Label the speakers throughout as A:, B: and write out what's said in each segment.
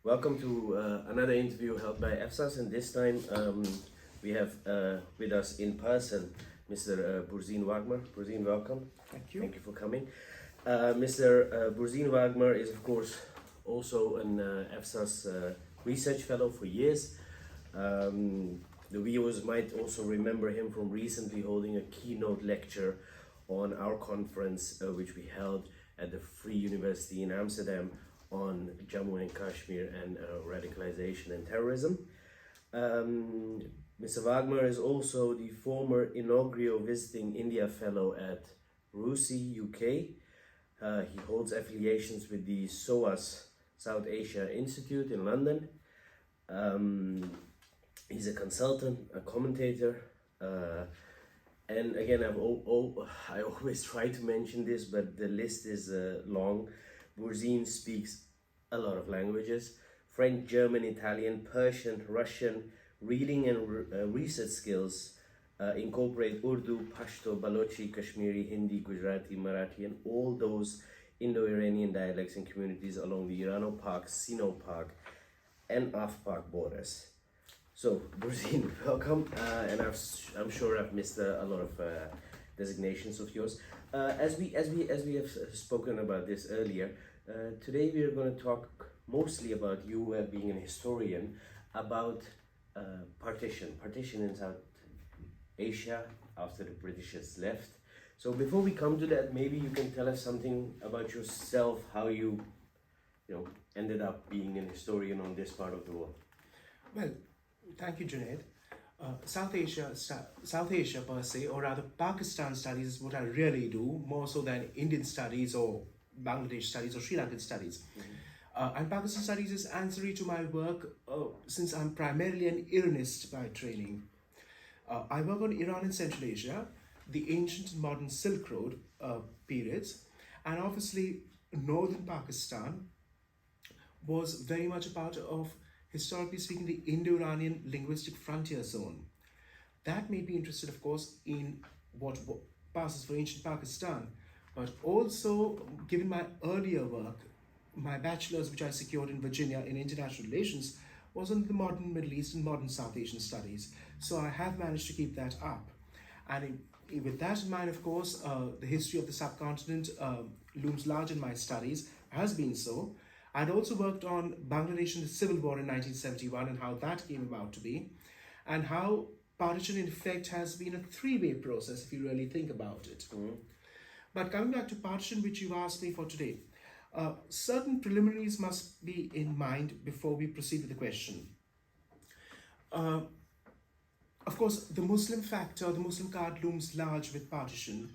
A: Welcome to another interview held by EFSAS, and this time we have with us in person Mr. Burzine Waghmar. Burzine, welcome.
B: Thank you.
A: Thank you for coming. Mr. Burzine Waghmar is, of course, also an EFSAS research fellow for years. The viewers might also remember him from recently holding a keynote lecture on our conference, which we held at the Free University in Amsterdam on Jammu and Kashmir and radicalization and terrorism. Mr. Waghmar is also the former inaugural visiting India fellow at RUSI, UK. He holds affiliations with the SOAS South Asia Institute in London. He's a consultant, a commentator, and again, I always try to mention this, but the list is long. Burzine speaks a lot of languages: French, German, Italian, Persian, Russian. Reading and research skills incorporate Urdu, Pashto, Balochi, Kashmiri, Hindi, Gujarati, Marathi, and all those Indo-Iranian dialects and communities along the Irano-Pak, Sino-Pak, and Af-Pak borders. So, Burzine, welcome, and I'm sure I've missed a lot of designations of yours. As we have spoken about this earlier, today we are going to talk mostly about you being an historian, about partition in South Asia after the Britishers left. So before we come to that, maybe you can tell us something about yourself, how you ended up being an historian on this part of the world.
B: Well, thank you, Junaid. South Asia per se, or rather Pakistan studies, is what I really do, more so than Indian studies or Bangladesh studies or Sri Lankan studies. And Pakistan studies is ancillary to my work since I'm primarily an Iranist by training. I work on Iran and Central Asia, the ancient and modern Silk Road periods, and obviously northern Pakistan was very much a part of, historically speaking, the Indo-Iranian linguistic frontier zone. That made me interested, of course, in what passes for ancient Pakistan, but also, given my earlier work, my bachelor's, which I secured in Virginia in international relations, was on the modern Middle East and modern South Asian studies. So I have managed to keep that up. And with that in mind, of course, the history of the subcontinent looms large in my studies, has been so. I'd also worked on Bangladesh and the Civil War in 1971 and how that came about to be, and how partition in effect has been a three-way process if you really think about it. But coming back to partition, which you've asked me for today, certain preliminaries must be in mind before we proceed with the question. Of course, the Muslim factor, the Muslim card looms large with partition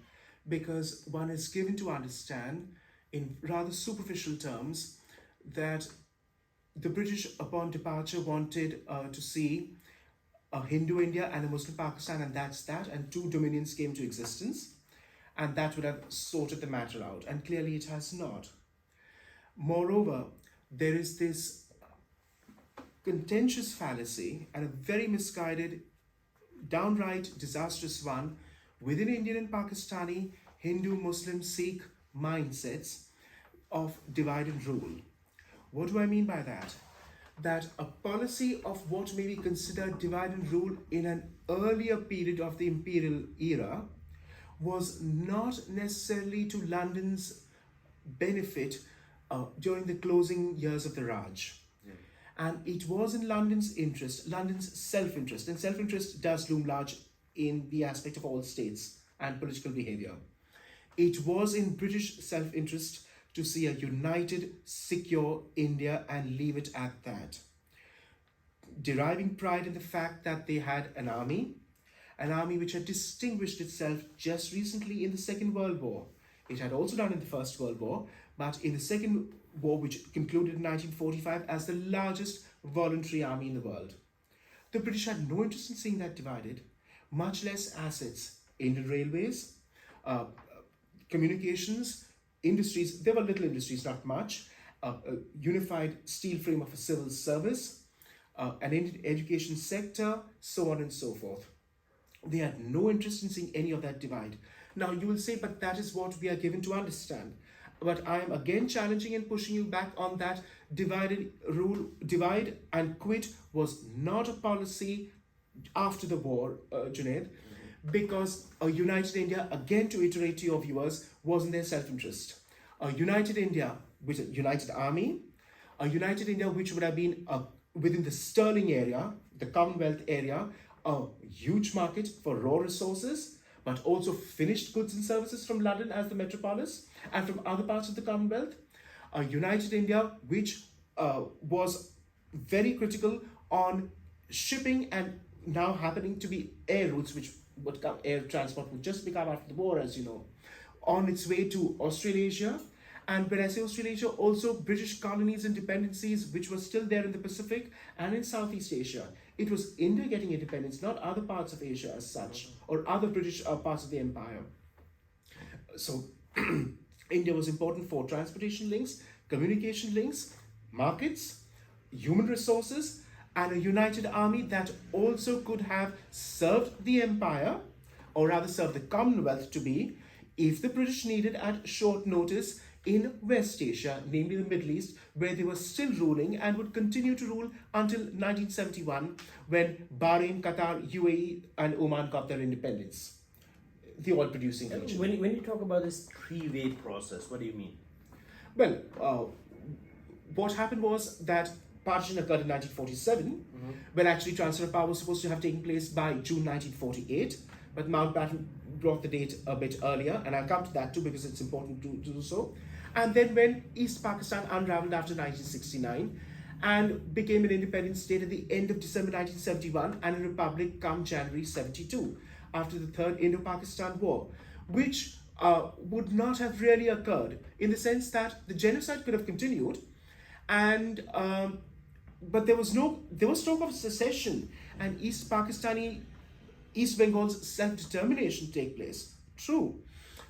B: because one is given to understand in rather superficial terms that the British upon departure wanted to see a Hindu India and a Muslim Pakistan, and that's that, and two dominions came to existence, and that would have sorted the matter out, and clearly it has not. Moreover, there is this contentious fallacy and a very misguided, downright disastrous one within Indian and Pakistani Hindu, Muslim, Sikh mindsets of divide and rule. What do I mean by that? That a policy of what may be considered divide and rule in an earlier period of the imperial era was not necessarily to London's benefit during the closing years of the Raj. And it was in London's interest, London's self-interest, and self-interest does loom large in the aspect of all states and political behavior. It was in British self-interest to see a united, secure India and leave it at that. Deriving pride in the fact that they had an army which had distinguished itself just recently in the Second World War. It had also done in the First World War, but in the Second War, which concluded in 1945, as the largest voluntary army in the world. The British had no interest in seeing that divided, much less assets. Indian railways, communications, industries, there were little industries, not much, a unified steel frame of a civil service, an Indian education sector, so on and so forth. They had no interest in seeing any of that divide. Now you will say, but that is what we are given to understand. but I am again challenging and pushing you back on that. Divide and quit was not a policy after the war, Junaid, because a united India, again to iterate to your viewers, was in their self-interest. A united India with a united army, a united India which would have been within the sterling area, the Commonwealth area, a huge market for raw resources, but also finished goods and services from London as the metropolis and from other parts of the Commonwealth. A united India which was very critical on shipping and now happening to be air routes, which would come, air transport would just become after the war, as you know, on its way to Australasia. And when I say Australasia, also British colonies and dependencies which were still there in the Pacific and in Southeast Asia. It was India getting independence, not other parts of Asia as such, or other British parts of the empire. So India was important for transportation links, communication links, markets, human resources, and a united army that also could have served the empire, or rather served the Commonwealth to be, if the British needed at short notice in West Asia, namely the Middle East, where they were still ruling and would continue to rule until 1971, when Bahrain, Qatar, UAE, and Oman got their independence. The oil-producing region.
A: When you talk about this three-way process, what do you mean?
B: Well, what happened was that partition occurred in 1947, when actually transfer of power was supposed to have taken place by June 1948, but Mountbatten brought the date a bit earlier, and I'll come to that too because it's important to do so. And then when East Pakistan unraveled after 1969 and became an independent state at the end of December 1971 and a republic come January 72 after the Third Indo-Pakistan War, which would not have really occurred in the sense that the genocide could have continued, and but there was talk of secession and East Bengal's self-determination to take place. True.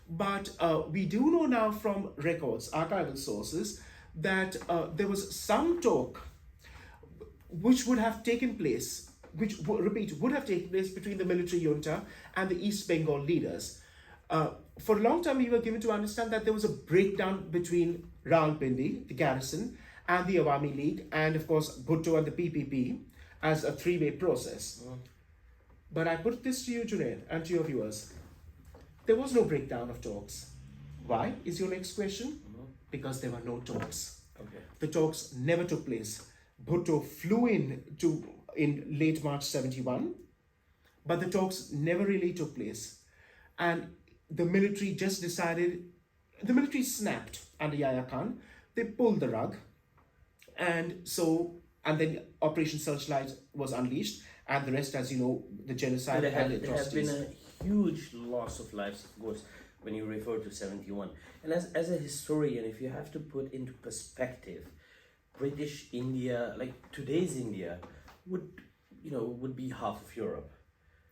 B: But we do know now from records, archival sources, that there was some talk which would have taken place, would have taken place between the military junta and the East Bengal leaders. For a long time, we were given to understand that there was a breakdown between Rawalpindi, the garrison, and the Awami League, and of course Bhutto and the PPP as a three-way process. But I put this to you, Junaid, and to your viewers. There was no breakdown of talks. Why is your next question? Because there were no talks.
A: Okay.
B: The talks never took place. Bhutto flew in late March 71, but the talks never really took place. And the military just decided, the military snapped under Yahya Khan. They pulled the rug. And then Operation Searchlight was unleashed. And the rest, as you know, the genocide and the atrocities.
A: There has been a huge loss of lives, of course, when you refer to 71. And as a historian, if you have to put into perspective, British India, like today's India, would be half of Europe.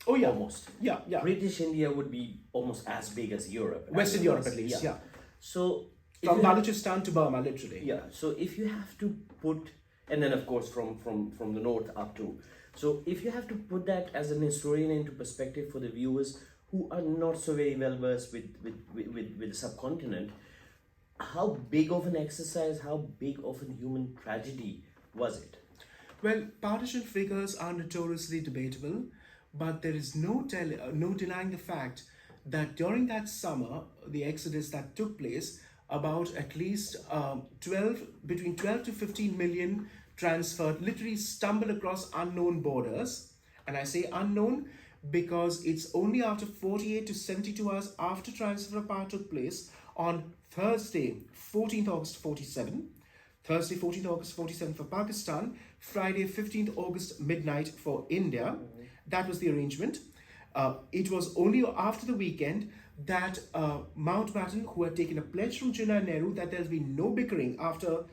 B: Oh yeah,
A: almost.
B: Yeah.
A: British India would be almost as big as Europe.
B: Western Europe, at least. Yeah.
A: So
B: from Balochistan to Burma, literally.
A: Yeah. So if you have to put, and then of course from the north up to. So if you have to put that as an historian into perspective for the viewers who are not so very well versed with the subcontinent, how big of an exercise, how big of a human tragedy was it?
B: Well, partition figures are notoriously debatable, but there is no denying the fact that during that summer, the exodus that took place, about at least between 12 to 15 million transferred, literally stumbled across unknown borders. And I say unknown because it's only after 48 to 72 hours after transfer of power took place on Thursday, 14th August 47, Thursday, 14th August 47 for Pakistan, Friday, 15th August midnight for India. That was the arrangement. It was only after the weekend that Mountbatten, who had taken a pledge from Jinnah and Nehru that there's been no bickering after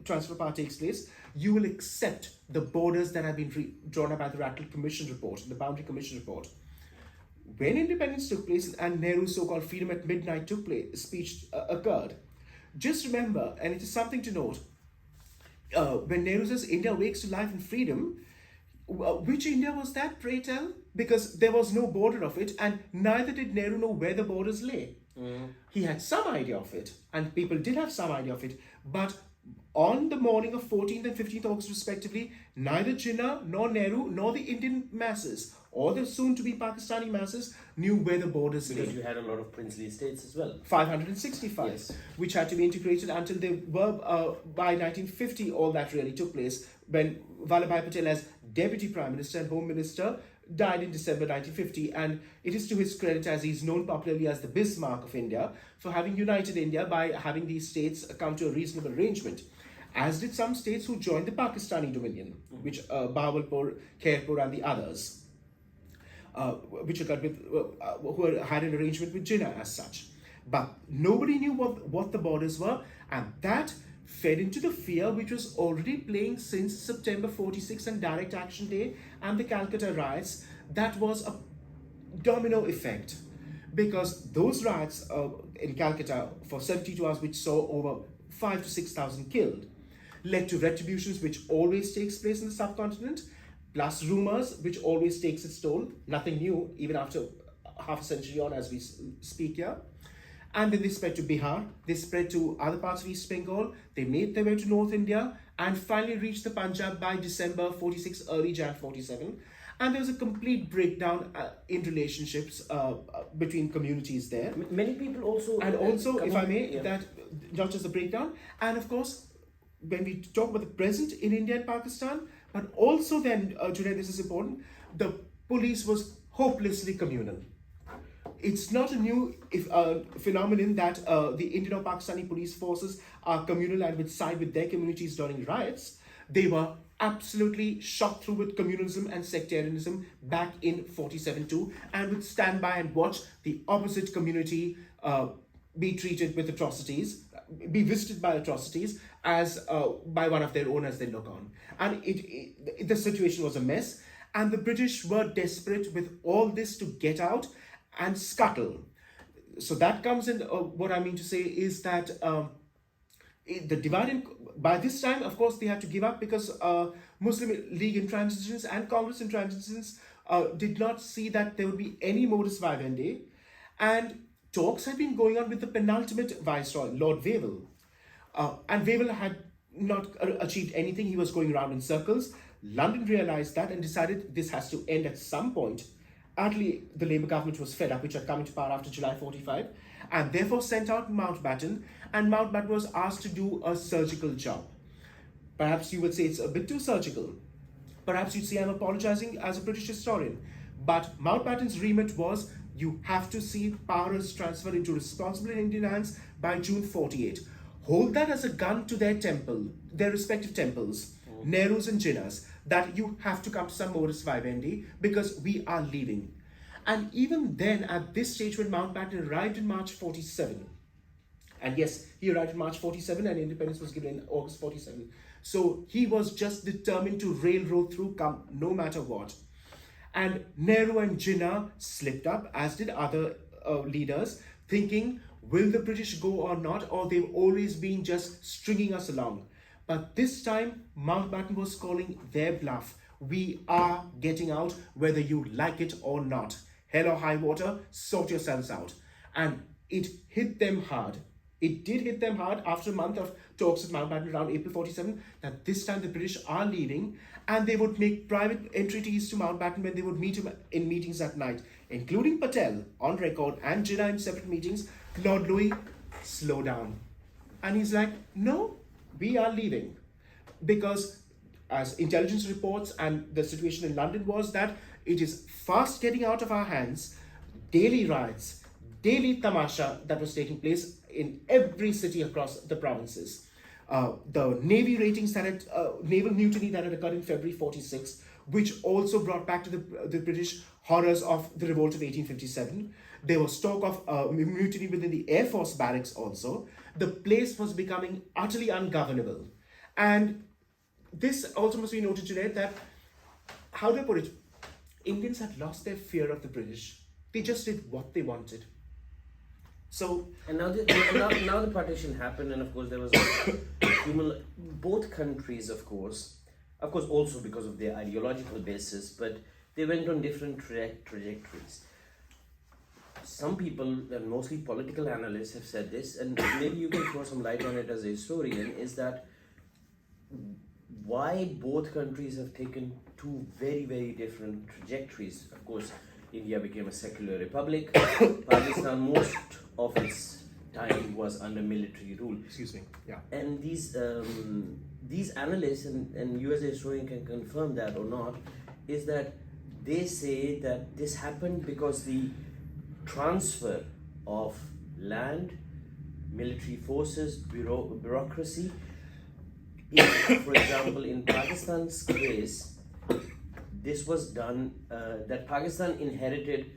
B: transfer of power takes place, you will accept the borders that have been drawn up by the Radicalization Commission report, the Boundary Commission report. When independence took place and Nehru's so-called freedom at midnight speech occurred, just remember, and it is something to note, when Nehru says India wakes to life and freedom, which India was that, pray tell? Because there was no border of it, and neither did Nehru know where the borders lay. He had some idea of it, and people did have some idea of it, but on the morning of 14th and 15th August respectively, neither Jinnah nor Nehru nor the Indian masses or the soon-to-be Pakistani masses knew where the borders lay.
A: Because you had a lot of princely states as well.
B: 565,
A: Yes.
B: which had to be integrated until they were, by 1950, all that really took place when Vallabhbhai Patel, as Deputy Prime Minister and Home Minister, died in December 1950. And it is to his credit, as he's known popularly as the Bismarck of India, for having united India by having these states come to a reasonable arrangement. As did some states who joined the Pakistani Dominion, which Bahawalpur, Khairpur and the others. Which occurred with, who had an arrangement with Jinnah as such. But nobody knew what the borders were, and that fed into the fear which was already playing since September 46 and Direct Action Day and the Calcutta riots. That was a domino effect, because those riots in Calcutta for 72 hours, which saw over 5,000 to 6,000 killed, led to retributions, which always takes place in the subcontinent, plus rumors, which always takes its toll. Nothing new, even after half a century on as we speak here. And then they spread to Bihar, they spread to other parts of East Bengal, they made their way to North India, and finally reached the Punjab by December 46, early Jan 47. And there was a complete breakdown in relationships between communities there.
A: Many people also...
B: And also, if I may, that not just the breakdown, and of course, when we talk about the present in India and Pakistan, but also then, Junaid, this is important, the police was hopelessly communal. It's not a new phenomenon that the Indian or Pakistani police forces are communal and would side with their communities during riots. They were absolutely shot through with communalism and sectarianism back in 47 too, and would stand by and watch the opposite community be treated with atrocities, be visited by atrocities as by one of their own as they look on. And the situation was a mess, and the British were desperate with all this to get out and scuttle. So that comes in, what I mean to say is that the divide, by this time, of course, they had to give up because Muslim League intransigence and Congress intransigence did not see that there would be any modus vivendi. And talks had been going on with the penultimate viceroy, Lord Wavell. And Wavell had not achieved anything. He was going around in circles. London realized that and decided this has to end at some point. Actually, the Labour government was fed up, which had come into power after July 45, and therefore sent out Mountbatten, and Mountbatten was asked to do a surgical job. Perhaps you would say it's a bit too surgical. Perhaps you'd say I'm apologizing as a British historian. But Mountbatten's remit was, you have to see powers transferred into responsible Indian hands by June 48. Hold that as a gun to their temple, their respective temples, Nehru's and Jinnah's, that you have to come to some modus vivendi because we are leaving. And even then, at this stage, when Mountbatten arrived in March 47, and yes, he arrived in March 47 and independence was given in August 47. So he was just determined to railroad through, come no matter what. And Nehru and Jinnah slipped up, as did other leaders, thinking, will the British go or not, or they've always been just stringing us along. But this time, Mountbatten was calling their bluff. We are getting out, whether you like it or not. Hell or high water, sort yourselves out. And it hit them hard. It did hit them hard after a month of talks with Mountbatten around April 47, that this time the British are leaving, and they would make private entreaties to Mountbatten when they would meet him in meetings at night, including Patel on record and Jinnah in separate meetings. Lord Louis, slow down. And he's like, no, we are leaving. Because as intelligence reports and the situation in London was that it is fast getting out of our hands. Daily riots, daily tamasha that was taking place in every city across the provinces. The Navy ratings that had, naval mutiny that had occurred in February 46, which also brought back to the British horrors of the revolt of 1857. There was talk of mutiny within the Air Force barracks also. The place was becoming utterly ungovernable. And this also must be noted today that, how do I put it? Indians had lost their fear of the British. They just did what they wanted. So,
A: and now the partition happened, and of course there was both countries, of course also because of their ideological basis, but they went on different trajectories. some people, and mostly political analysts, have said this, and maybe you can throw some light on it as a historian, is that why both countries have taken two very, very different trajectories. Of course, India became a secular republic. Pakistan, most of its time was under military rule.
B: Excuse me. Yeah.
A: And these analysts, and you as a historian can confirm that or not, is that they say that this happened because the transfer of land, military forces, bureaucracy. For example, in Pakistan's case, this was done, that Pakistan inherited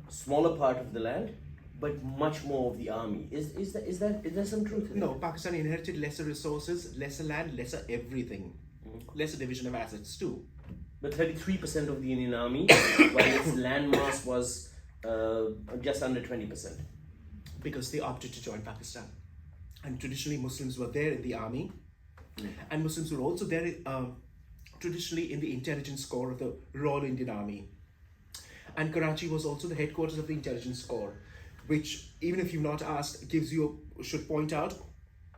A: smaller part of the land, but much more of the army. Is there some truth in
B: No,
A: it?
B: Pakistan inherited lesser resources, lesser land, lesser everything. Lesser division of assets too.
A: But 33% of the Indian army, while its land mass was just under 20%.
B: Because they opted to join Pakistan. And traditionally Muslims were there in the army. And Muslims were also there traditionally in the intelligence corps of the Royal Indian Army. And Karachi was also the headquarters of the intelligence corps, which, even if you've not asked, should point out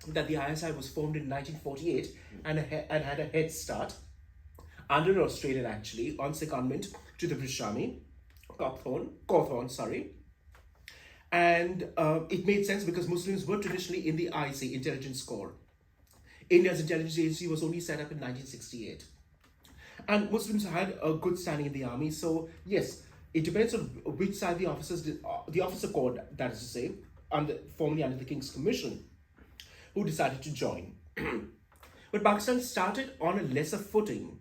B: that the ISI was formed in 1948 and had a head start under Australian, actually, on secondment to the British Army, Cawthorne, sorry. And it made sense because Muslims were traditionally in the IC, Intelligence Corps. India's intelligence agency was only set up in 1968. And Muslims had a good standing in the army, so yes, it depends on which side the officers did, the officer corps, that is to say, formerly under the King's Commission, who decided to join. But Pakistan started on a lesser footing,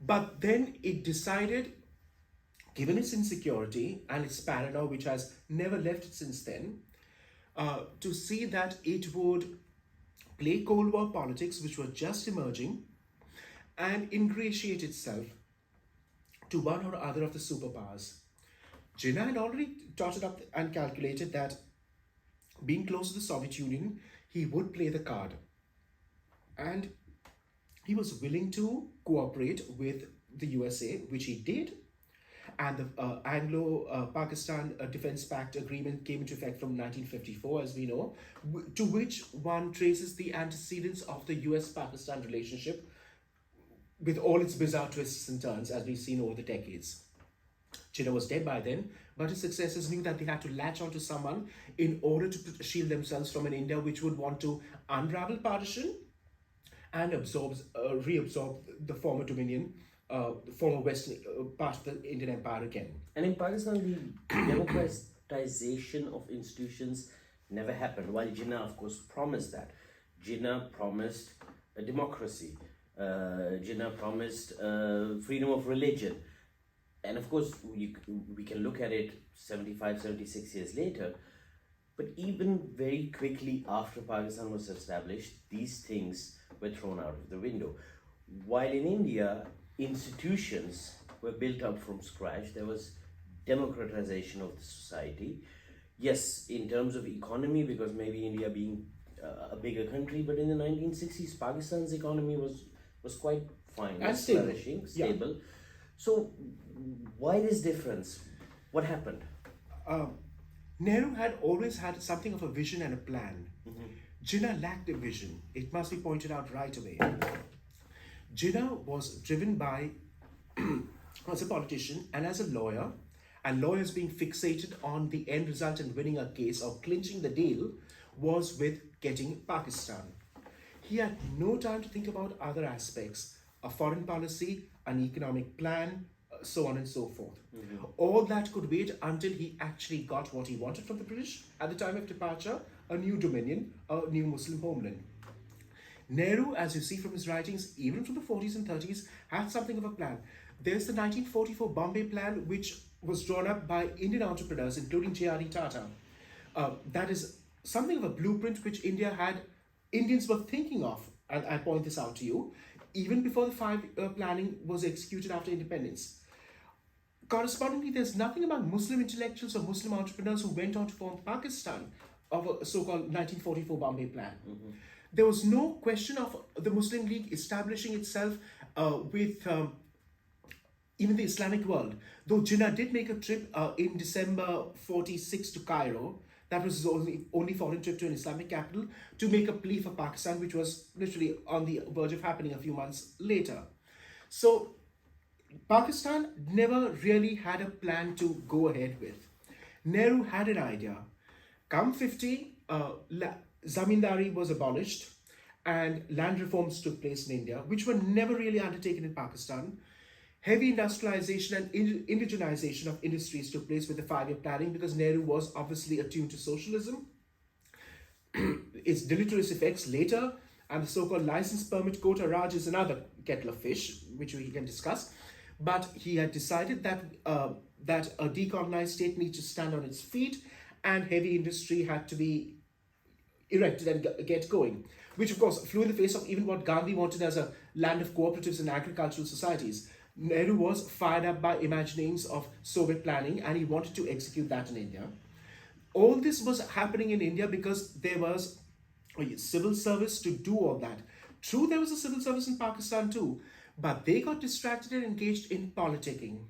B: but then it decided, given its insecurity and its paranoia, which has never left it since then, to see that it would play Cold War politics, which were just emerging, and ingratiate itself to one or other of the superpowers. Jinnah had already totted up and calculated that, being close to the Soviet Union, he would play the card. And he was willing to cooperate with the USA, which he did. And the Anglo-Pakistan Defense Pact Agreement came into effect from 1954, as we know, to which one traces the antecedents of the US-Pakistan relationship with all its bizarre twists and turns, as we've seen over the decades. Jinnah was dead by then, but his successors knew that they had to latch onto someone in order to shield themselves from an India which would want to unravel partition and reabsorb the former dominion, the former western part of the Indian Empire again.
A: And in Pakistan, the democratization of institutions never happened, while Jinnah, of course, promised that. Jinnah promised a democracy. Jinnah promised freedom of religion. And of course, we can look at it 75, 76 years later, but even very quickly after Pakistan was established, these things were thrown out of the window. While in India, institutions were built up from scratch. There was democratization of the society. Yes, in terms of economy, because maybe India being a bigger country, but in the 1960s, Pakistan's economy was quite fine,
B: and
A: flourishing, stable.
B: Yeah.
A: So why this difference? What happened?
B: Nehru had always had something of a vision and a plan. Jinnah lacked a vision. It must be pointed out right away. Jinnah was driven by, as a politician and as a lawyer, and lawyers being fixated on the end result and winning a case or clinching the deal, was with getting Pakistan. He had no time to think about other aspects, a foreign policy, an economic plan, so on and so forth. All that could wait until he actually got what he wanted from the British at the time of departure, a new dominion, a new Muslim homeland. Nehru, as you see from his writings, even from the 40s and 30s, had something of a plan. There's the 1944 Bombay Plan, which was drawn up by Indian entrepreneurs, including J.R.E. Tata. That is something of a blueprint which Indians were thinking of, and I point this out to you, even before the five-year planning was executed after independence. Correspondingly, there's nothing about Muslim intellectuals or Muslim entrepreneurs who went on to form Pakistan of a so-called 1944 Bombay Plan. There was no question of the Muslim League establishing itself with even the Islamic world. Though Jinnah did make a trip in December 46 to Cairo, that was his only foreign trip to an Islamic capital, to make a plea for Pakistan, which was literally on the verge of happening a few months later. So Pakistan never really had a plan to go ahead with. Nehru had an idea. Come 50, zamindari was abolished and land reforms took place in India, which were never really undertaken in Pakistan. Heavy industrialization and indigenization of industries took place with the 5-year planning, because Nehru was obviously attuned to socialism. Its deleterious effects later, and the so-called license permit quota Raj is another kettle of fish, which we can discuss. But he had decided that that a decolonized state needs to stand on its feet, and heavy industry had to be erected and get going, which of course flew in the face of even what Gandhi wanted as a land of cooperatives and agricultural societies. Nehru was fired up by imaginings of Soviet planning, and he wanted to execute that in India. All this was happening in India because there was a civil service to do all that. True, there was a civil service in Pakistan too, but they got distracted and engaged in politicking,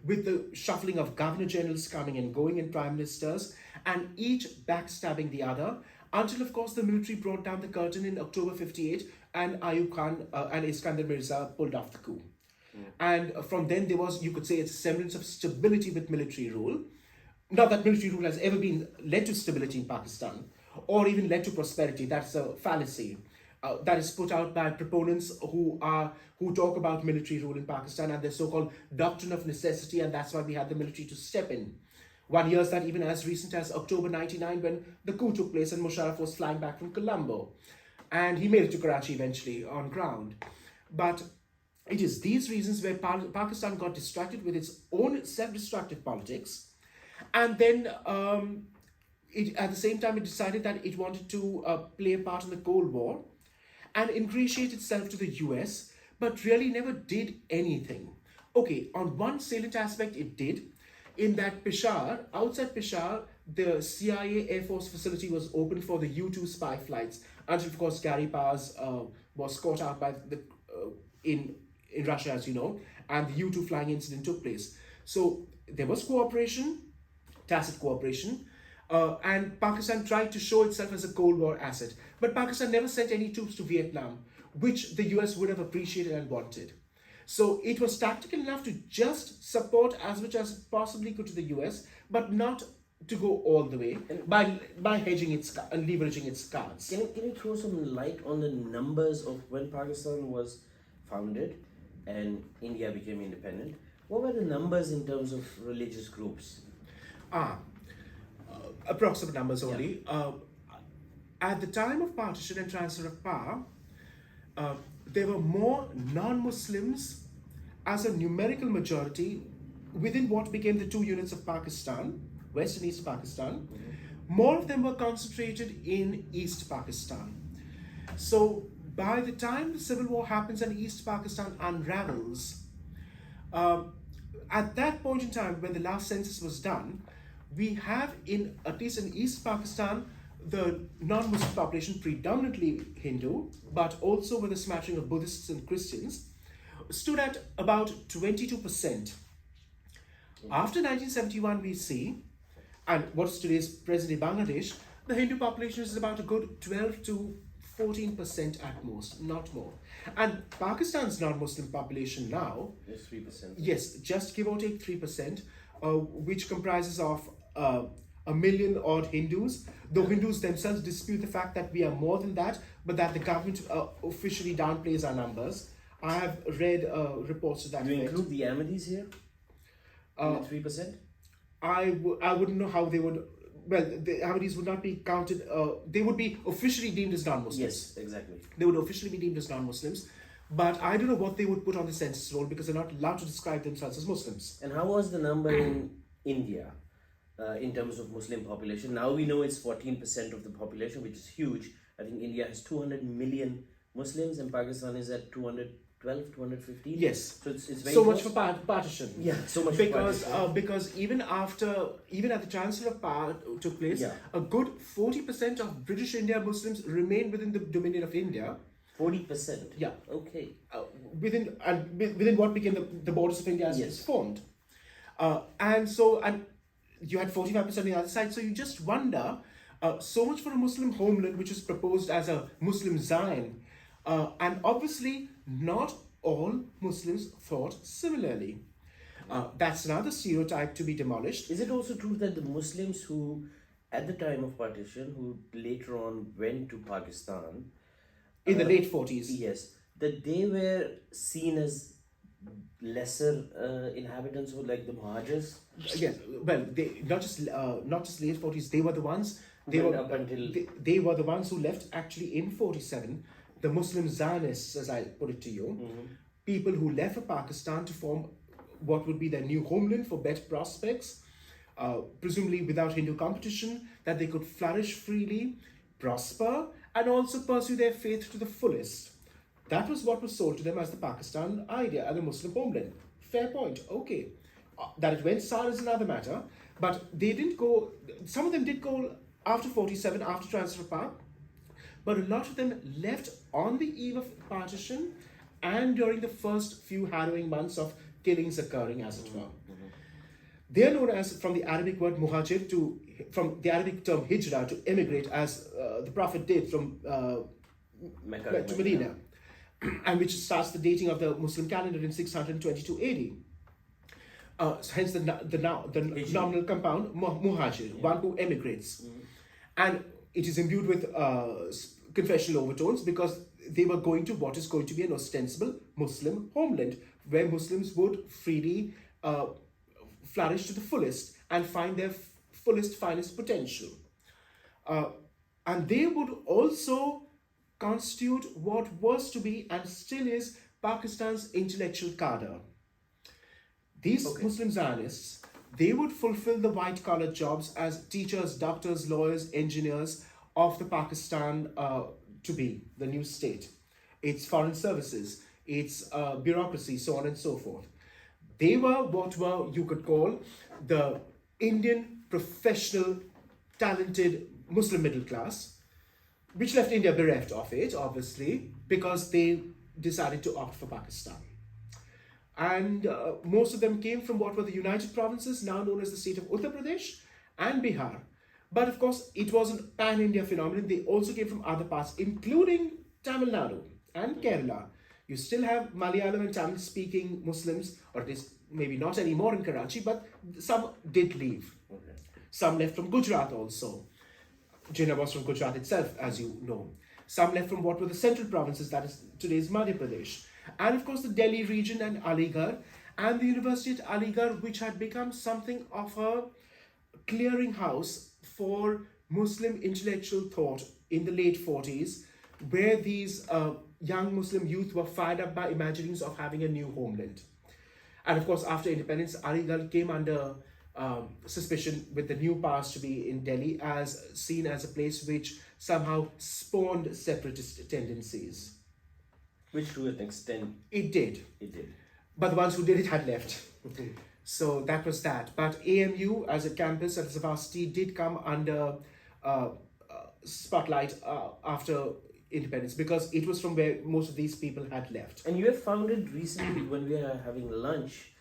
B: with the shuffling of governor generals coming and going and prime ministers, and each backstabbing the other, until of course the military brought down the curtain in October 58, and Ayub Khan and Iskandar Mirza pulled off the coup. And from then there was, you could say, it's a semblance of stability with military rule. Not that military rule has ever been led to stability in Pakistan, or even led to prosperity. That's a fallacy that is put out by proponents who talk about military rule in Pakistan and their so-called doctrine of necessity, and that's why we had the military to step in. One hears that even as recent as October 99, when the coup took place and Musharraf was flying back from Colombo, and he made it to Karachi eventually on ground. But it is these reasons where Pakistan got distracted with its own self-destructive politics, and then at the same time it decided that it wanted to play a part in the Cold War and ingratiate itself to the US, but really never did anything. Okay, on one salient aspect it did, in that outside Peshawar, the CIA Air Force facility was open for the U-2 spy flights, until of course Gary Paz was caught out by in Russia, as you know, and the U-2 flying incident took place. So there was cooperation, tacit cooperation, and Pakistan tried to show itself as a Cold War asset. But Pakistan never sent any troops to Vietnam, which the US would have appreciated and wanted. So it was tactical enough to just support as much as it possibly could to the US, but not to go all the way by hedging its and leveraging its cards.
A: Can you throw some light on the numbers of when Pakistan was founded and India became independent? What were the numbers in terms of religious groups?
B: Approximate numbers only. Yeah. At the time of partition and transfer of power, there were more non-Muslims as a numerical majority within what became the two units of Pakistan, West and East Pakistan. Mm-hmm. More of them were concentrated in East Pakistan. So by the time the civil war happens and East Pakistan unravels, at that point in time when the last census was done, we have at least in East Pakistan, the non-Muslim population, predominantly Hindu, but also with a smattering of Buddhists and Christians, stood at about 22%. After 1971, we see, and what is today's present-day Bangladesh, the Hindu population is about a good 12 to 14% at most, not more. And Pakistan's non-Muslim population now
A: is 3%.
B: Yes, just give or take 3%, which comprises of a million odd Hindus, though Hindus themselves dispute the fact that we are more than that, but that the government officially downplays our numbers. I have read reports to that effect.
A: Do you include the Ahmadis here? In the 3%?
B: I wouldn't know how they would. Well, the Ahmadis would not be counted. They would be officially deemed as non-Muslims.
A: Yes, exactly.
B: They would officially be deemed as non-Muslims, but I don't know what they would put on the census roll because they're not allowed to describe themselves as Muslims.
A: And how was the number in India in terms of Muslim population? Now we know it's 14% of the population, which is huge. I think India has 200 million Muslims and Pakistan is at 212, 215.
B: Yes.
A: So it's very
B: so
A: close.
B: much for partition.
A: Yeah, so much
B: because
A: for partition.
B: Because even at the transfer of power took place,
A: Yeah.
B: a good 40% of British India Muslims remained within the dominion of India.
A: 40%?
B: Yeah.
A: Okay.
B: Within what became the borders of India as it was formed. And you had 45% on the other side, so you just wonder, so much for a Muslim homeland which is proposed as a Muslim Zion, and obviously not all Muslims thought similarly. That's another stereotype to be demolished.
A: Is it also true that the Muslims who, at the time of partition, who later on went to Pakistan,
B: In the late 40s.
A: yes, that they were seen as lesser inhabitants, or like the Muhajirs?
B: Yes, well, they not just late 40s. They were the ones.
A: Who went up until-
B: They were the ones who left actually in 47. The Muslim Zionists, as I put it to you, people who left for Pakistan to form what would be their new homeland for better prospects, presumably without Hindu competition, that they could flourish freely, prosper, and also pursue their faith to the fullest. That was what was sold to them as the Pakistan idea and the Muslim homeland. Fair point. Okay. That it went sour is another matter, but they didn't go. Some of them did go after 47, after transfer of power, but a lot of them left on the eve of partition and during the first few harrowing months of killings occurring, as it were. They are known as, from the Arabic word muhajir from the Arabic term hijrah, to emigrate, as the Prophet did from
A: Mecca
B: to Medina, and which starts the dating of the Muslim calendar in 622 AD. Hence the nominal compound muhajir, one who emigrates, and it is imbued with confessional overtones because they were going to what is going to be an ostensible Muslim homeland where Muslims would freely flourish to the fullest and find their fullest, finest potential. And they would also constitute what was to be and still is Pakistan's intellectual cadre. These Muslim Zionists, they would fulfill the white-collar jobs as teachers, doctors, lawyers, engineers of the Pakistan to be the new state. Its foreign services, its bureaucracy, so on and so forth. They were what you could call the Indian professional, talented Muslim middle class, which left India bereft of it, obviously, because they decided to opt for Pakistan. And most of them came from what were the United Provinces, now known as the state of Uttar Pradesh and Bihar. But of course, it wasn't a pan-India phenomenon. They also came from other parts, including Tamil Nadu and Kerala. You still have Malayalam and Tamil-speaking Muslims, or at least maybe not anymore in Karachi, but some did leave. Some left from Gujarat also. Jinnah was from Gujarat itself, as you know. Some left from what were the central provinces, that is today's Madhya Pradesh. And of course the Delhi region and Aligarh, and the University at Aligarh, which had become something of a clearinghouse for Muslim intellectual thought in the late 40s, where these young Muslim youth were fired up by imaginings of having a new homeland. And of course, after independence, Aligarh came under suspicion with the new powers to be in Delhi, as seen as a place which somehow spawned separatist tendencies.
A: Which to an extent
B: it did.
A: It did.
B: But the ones who did it had left. So that was that. But AMU as a campus, as a varsity, did come under spotlight after independence, because it was from where most of these people had left.
A: And you have found it recently when we are having lunch,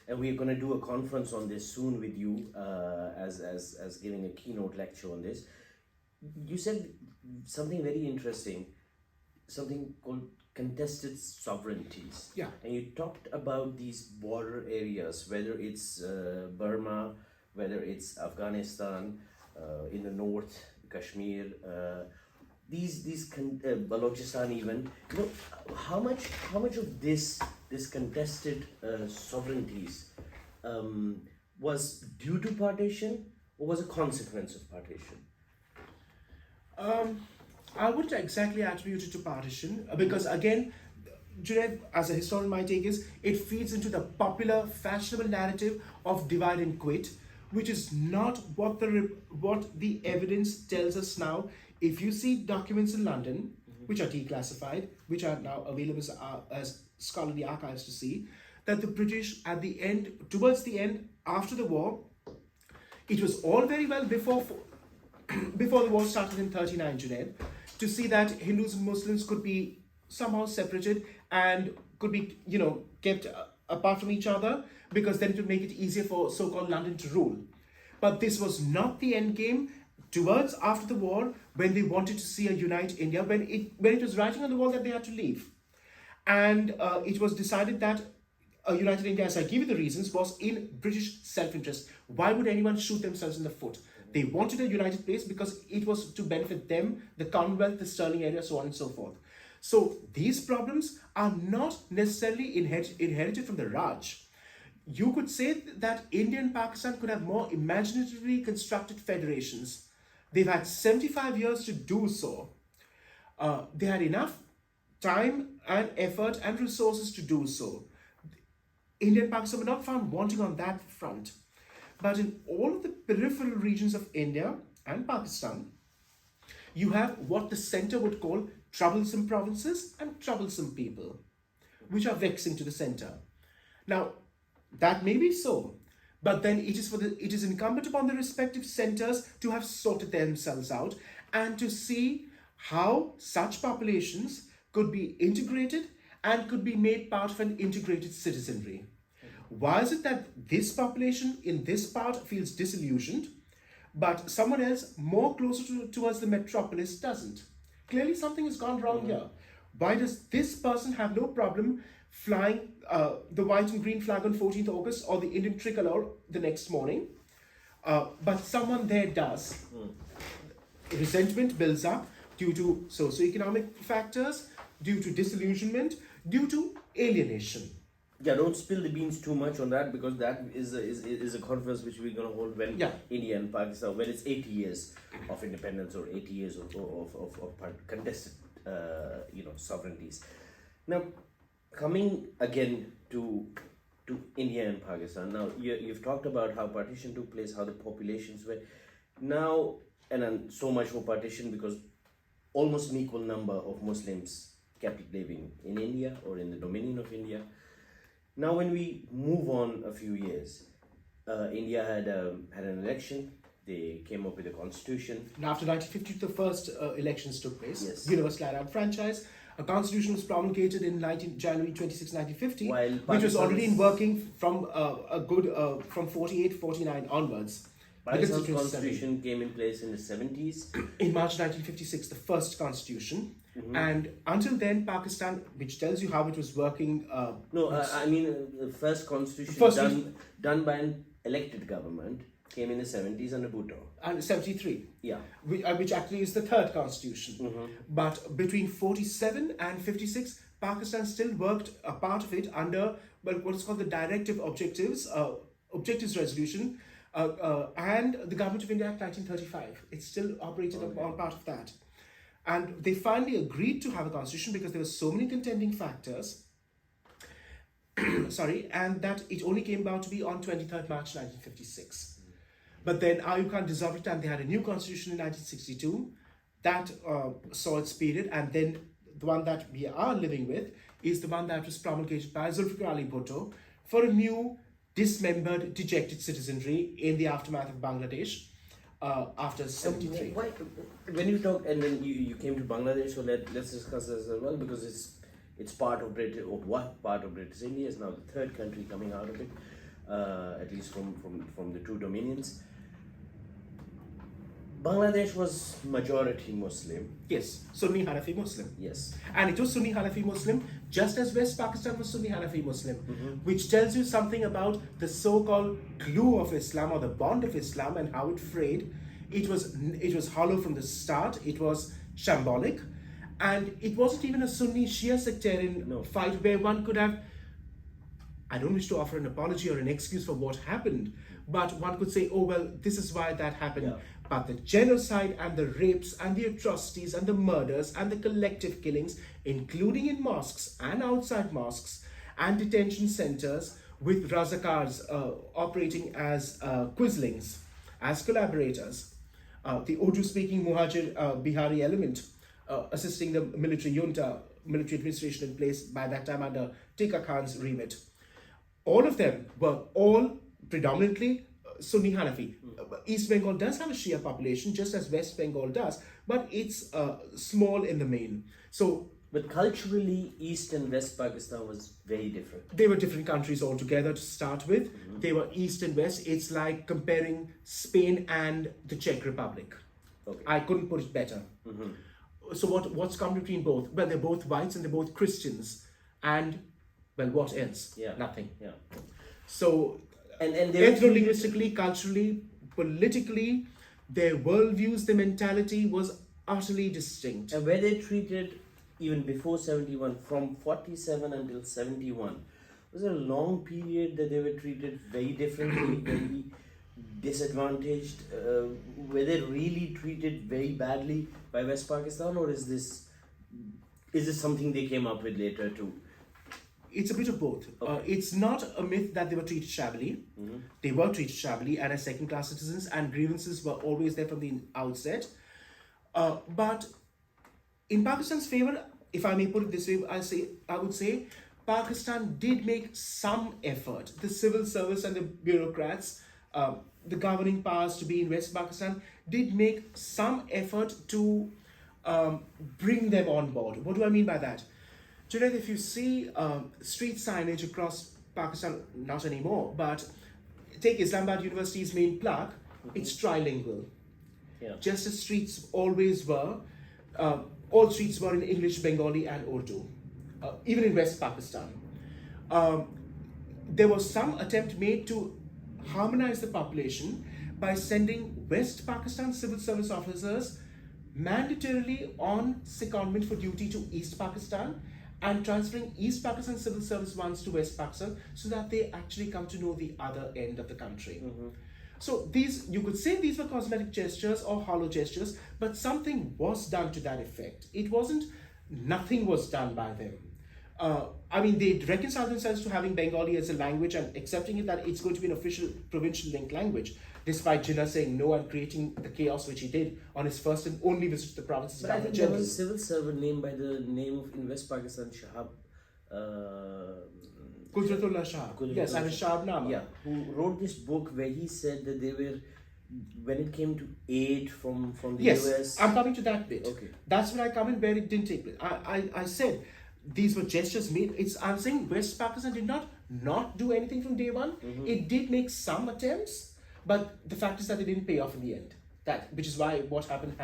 A: and we're going to do a conference on this soon with you as giving a keynote lecture on this. You said something very interesting, something called contested sovereignties.
B: Yeah.
A: And you talked about these border areas, whether it's Burma, whether it's Afghanistan, in the north, Kashmir, Balochistan even. You know, how much of this contested sovereignties was due to partition, or was a consequence of partition?
B: I wouldn't exactly attribute it to partition, because again, Junaid, as a historian, my take is it feeds into the popular fashionable narrative of divide and quit, which is not what the evidence tells us now. If you see documents in London, which are declassified, which are now available as scholarly archives to see, that the British at the end, towards the end, after the war, it was all very well before the war started in 39, Junaid, to see that Hindus and Muslims could be somehow separated and could be, kept apart from each other, because then it would make it easier for so-called London to rule. But this was not the end game. Towards after the war, when they wanted to see a unite India, when it was writing on the wall that they had to leave, and it was decided that a united India, as I give you the reasons, was in British self-interest. Why would anyone shoot themselves in the foot? They wanted a united place because it was to benefit them, the Commonwealth, the Sterling area, so on and so forth. So these problems are not necessarily inherited from the Raj. You could say that India and Pakistan could have more imaginatively constructed federations. They've had 75 years to do so. They had enough time and effort and resources to do so. India and Pakistan were not found wanting on that front. But in all of the peripheral regions of India and Pakistan, you have what the center would call troublesome provinces and troublesome people, which are vexing to the center. Now, that may be so, but then it is incumbent upon the respective centers to have sorted themselves out and to see how such populations could be integrated and could be made part of an integrated citizenry. Why is it that this population in this part feels disillusioned, but someone else more closer towards the metropolis doesn't? Clearly something has gone wrong here. Why does this person have no problem flying the white and green flag on 14th August or the Indian tricolor the next morning, but someone there does? Resentment builds up due to socioeconomic factors, due to disillusionment, due to alienation.
A: Yeah, don't spill the beans too much on that, because that is a conference which we're going to hold when India and Pakistan, when it's 80 years of independence or 80 years of contested sovereignties. Now, coming again to India and Pakistan. Now, you've talked about how partition took place, how the populations were. Now, and so much for partition, because almost an equal number of Muslims kept living in India or in the dominion of India. Now, when we move on a few years, India had an election. They came up with a constitution.
B: And after 1950, the first elections took place.
A: Yes.
B: Universal Arab franchise. A constitution was promulgated in January 26, 1950, which was already in working from from 48, 49 onwards.
A: Pakistan's constitution came in place in the 70s.
B: In March 1956, the first constitution. And until then, Pakistan, which tells you how it was working.
A: I mean the first constitution done by an elected government came in the 70s under Bhutto.
B: And 73.
A: Yeah.
B: Which actually is the third constitution. But between 47 and 56, Pakistan still worked a part of it under what is called the Directive Objectives Resolution, and the Government of India Act 1935. It still operated on part of that. And they finally agreed to have a constitution because there were so many contending factors. And that it only came about to be on 23rd March 1956. But then Ayub Khan dissolved it and they had a new constitution in 1962 that saw its period, and then the one that we are living with is the one that was promulgated by Zulfikar Ali Bhutto for a new, dismembered, dejected citizenry in the aftermath of Bangladesh after 73.
A: When you talk, and then you came to Bangladesh, so let's discuss this as well, because it's part of British, or what part of British India is now the third country coming out of it, at least from the two dominions. Bangladesh was majority Muslim.
B: Yes, Sunni Hanafi Muslim.
A: Yes.
B: And it was Sunni Hanafi Muslim, just as West Pakistan was Sunni Hanafi Muslim, which tells you something about the so-called glue of Islam, or the bond of Islam, and how it frayed. It was hollow from the start. It was shambolic, and it wasn't even a Sunni Shia sectarian fight where one could have. I don't wish to offer an apology or an excuse for what happened, but one could say, oh well, this is why that happened.
A: Yeah.
B: But the genocide and the rapes and the atrocities and the murders and the collective killings, including in mosques and outside mosques and detention centers, with Razakars operating as quislings, as collaborators, the Urdu-speaking Muhajir Bihari element assisting the military junta, military administration in place by that time under Tika Khan's remit. All of them were all predominantly Sunni Hanafi. East Bengal does have a Shia population, just as West Bengal does, but it's small in the main. So
A: But culturally, East and West Pakistan was very different.
B: They were different countries altogether to start with. They were East and West. It's like comparing Spain and the Czech Republic.
A: Okay.
B: I couldn't put it better. So what's come between both? Well, they're both whites and they're both Christians. And, well, what else?
A: Yeah.
B: Nothing.
A: Yeah.
B: So,
A: And they were
B: ethno-linguistically, culturally, politically, their worldviews, their mentality was utterly distinct.
A: And where they treated, even before 71, from 47 until 71, was a long period that they were treated very differently, very disadvantaged. Were they really treated very badly by West Pakistan, or is this something they came up with later too?
B: It's a bit of both.
A: Okay.
B: It's not a myth that they were treated shabbily. They were treated shabbily and as second-class citizens, and grievances were always there from the outset. But in Pakistan's favor, if I may put it this way, I would say Pakistan did make some effort. The civil service and the bureaucrats, the governing powers to be in West Pakistan, did make some effort to bring them on board. What do I mean by that? Junaid, if you see street signage across Pakistan, not anymore, but take Islamabad University's main plaque, it's trilingual.
A: Yeah.
B: Just as streets always were, all streets were in English, Bengali and Urdu, even in West Pakistan. There was some attempt made to harmonize the population by sending West Pakistan civil service officers mandatorily on secondment for duty to East Pakistan, and transferring East Pakistan civil service ones to West Pakistan so that they actually come to know the other end of the country. So these, you could say these were cosmetic gestures or hollow gestures, but something was done to that effect. It wasn't, nothing was done by them. I mean, they reconciled themselves to having Bengali as a language and accepting it that it's going to be an official provincial linked language, despite Jinnah saying no and creating the chaos which he did on his first and only visit to the provinces.
A: But I think there was a civil servant named by the name of, in West Pakistan, Shahab.
B: Qudratullah Shah. Yes, and Shahnama.
A: Yeah, who wrote this book where he said that they were, when it came to aid from the
B: yes,
A: US.
B: I'm coming to that bit.
A: Okay.
B: That's where I come in, where it didn't take place. I said these were gestures made. I'm saying West Pakistan did not do anything from day one. It did make some attempts, but the fact is that it didn't pay off in the end. Which is why what happened.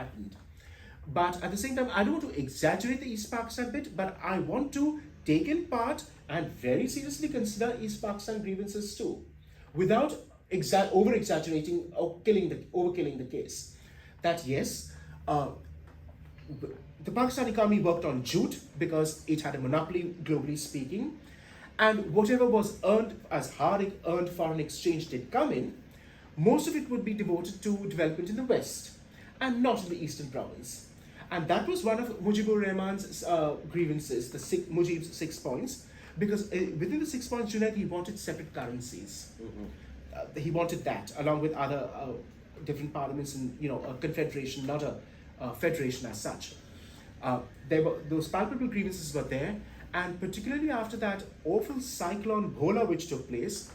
B: But at the same time, I don't want to exaggerate the East Pakistan bit, but I want to take in part and very seriously consider East Pakistan grievances too, without over-exaggerating or overkilling the case. That yes, the Pakistani economy worked on jute because it had a monopoly, globally speaking, and whatever was earned as hard-earned foreign exchange did come in, most of it would be devoted to development in the West and not in the Eastern province. And that was one of Mujibur Rahman's grievances, Mujib's 6 points, because within the 6 points, Junaid, he wanted separate currencies. He wanted that, along with other different parliaments and, a confederation, not a federation as such. Those palpable grievances were there, and particularly after that awful cyclone Bhola which took place,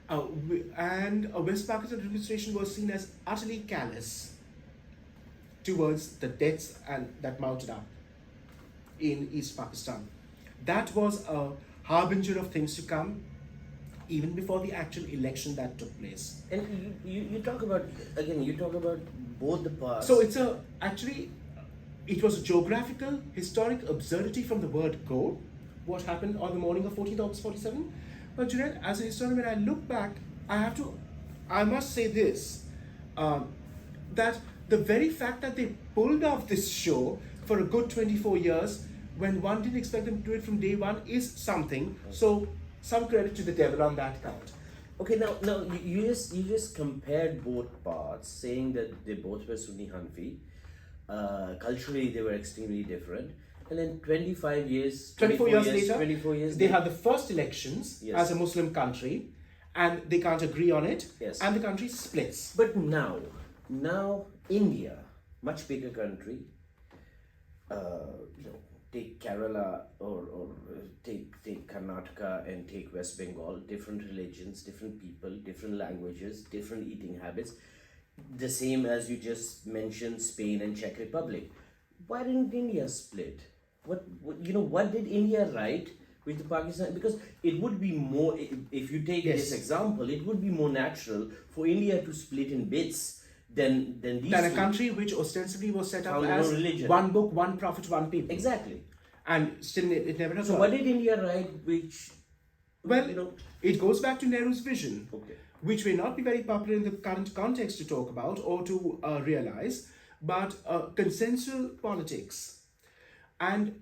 B: and West Pakistan administration was seen as utterly callous towards the deaths and that mounted up in East Pakistan. That was a harbinger of things to come, even before the actual election that took place.
A: And you talk about both the parts.
B: So it was a geographical, historic absurdity from the word go, what happened on the morning of 14th August 47. But Junaid, as a historian, when I look back, I must say this, that the very fact that they pulled off this show for a good 24 years, when one didn't expect them to do it from day one, is something. So, some credit to the devil on that count.
A: Okay, now you just compared both parts, saying that they both were Sunni Hanfi. Culturally, they were extremely different. And then 24 years later,
B: they had the first elections as a Muslim country, and they can't agree on it, and the country splits.
A: But now India, much bigger country, take Kerala or take Karnataka and take West Bengal, different religions, different people, different languages, different eating habits, the same as you just mentioned Spain and Czech Republic. Why didn't India split? what did India write with the Pakistan? Because it would be more, if you take this example, it would be more natural for India to split in bits than these
B: Than a
A: two
B: country which ostensibly was set up
A: found their
B: as
A: own religion.
B: one book, one prophet, one people.
A: Exactly.
B: And still it never happened.
A: So what did India write which,
B: Well, it goes back to Nehru's vision,
A: okay,
B: which may not be very popular in the current context to talk about or to realize, but consensual politics. And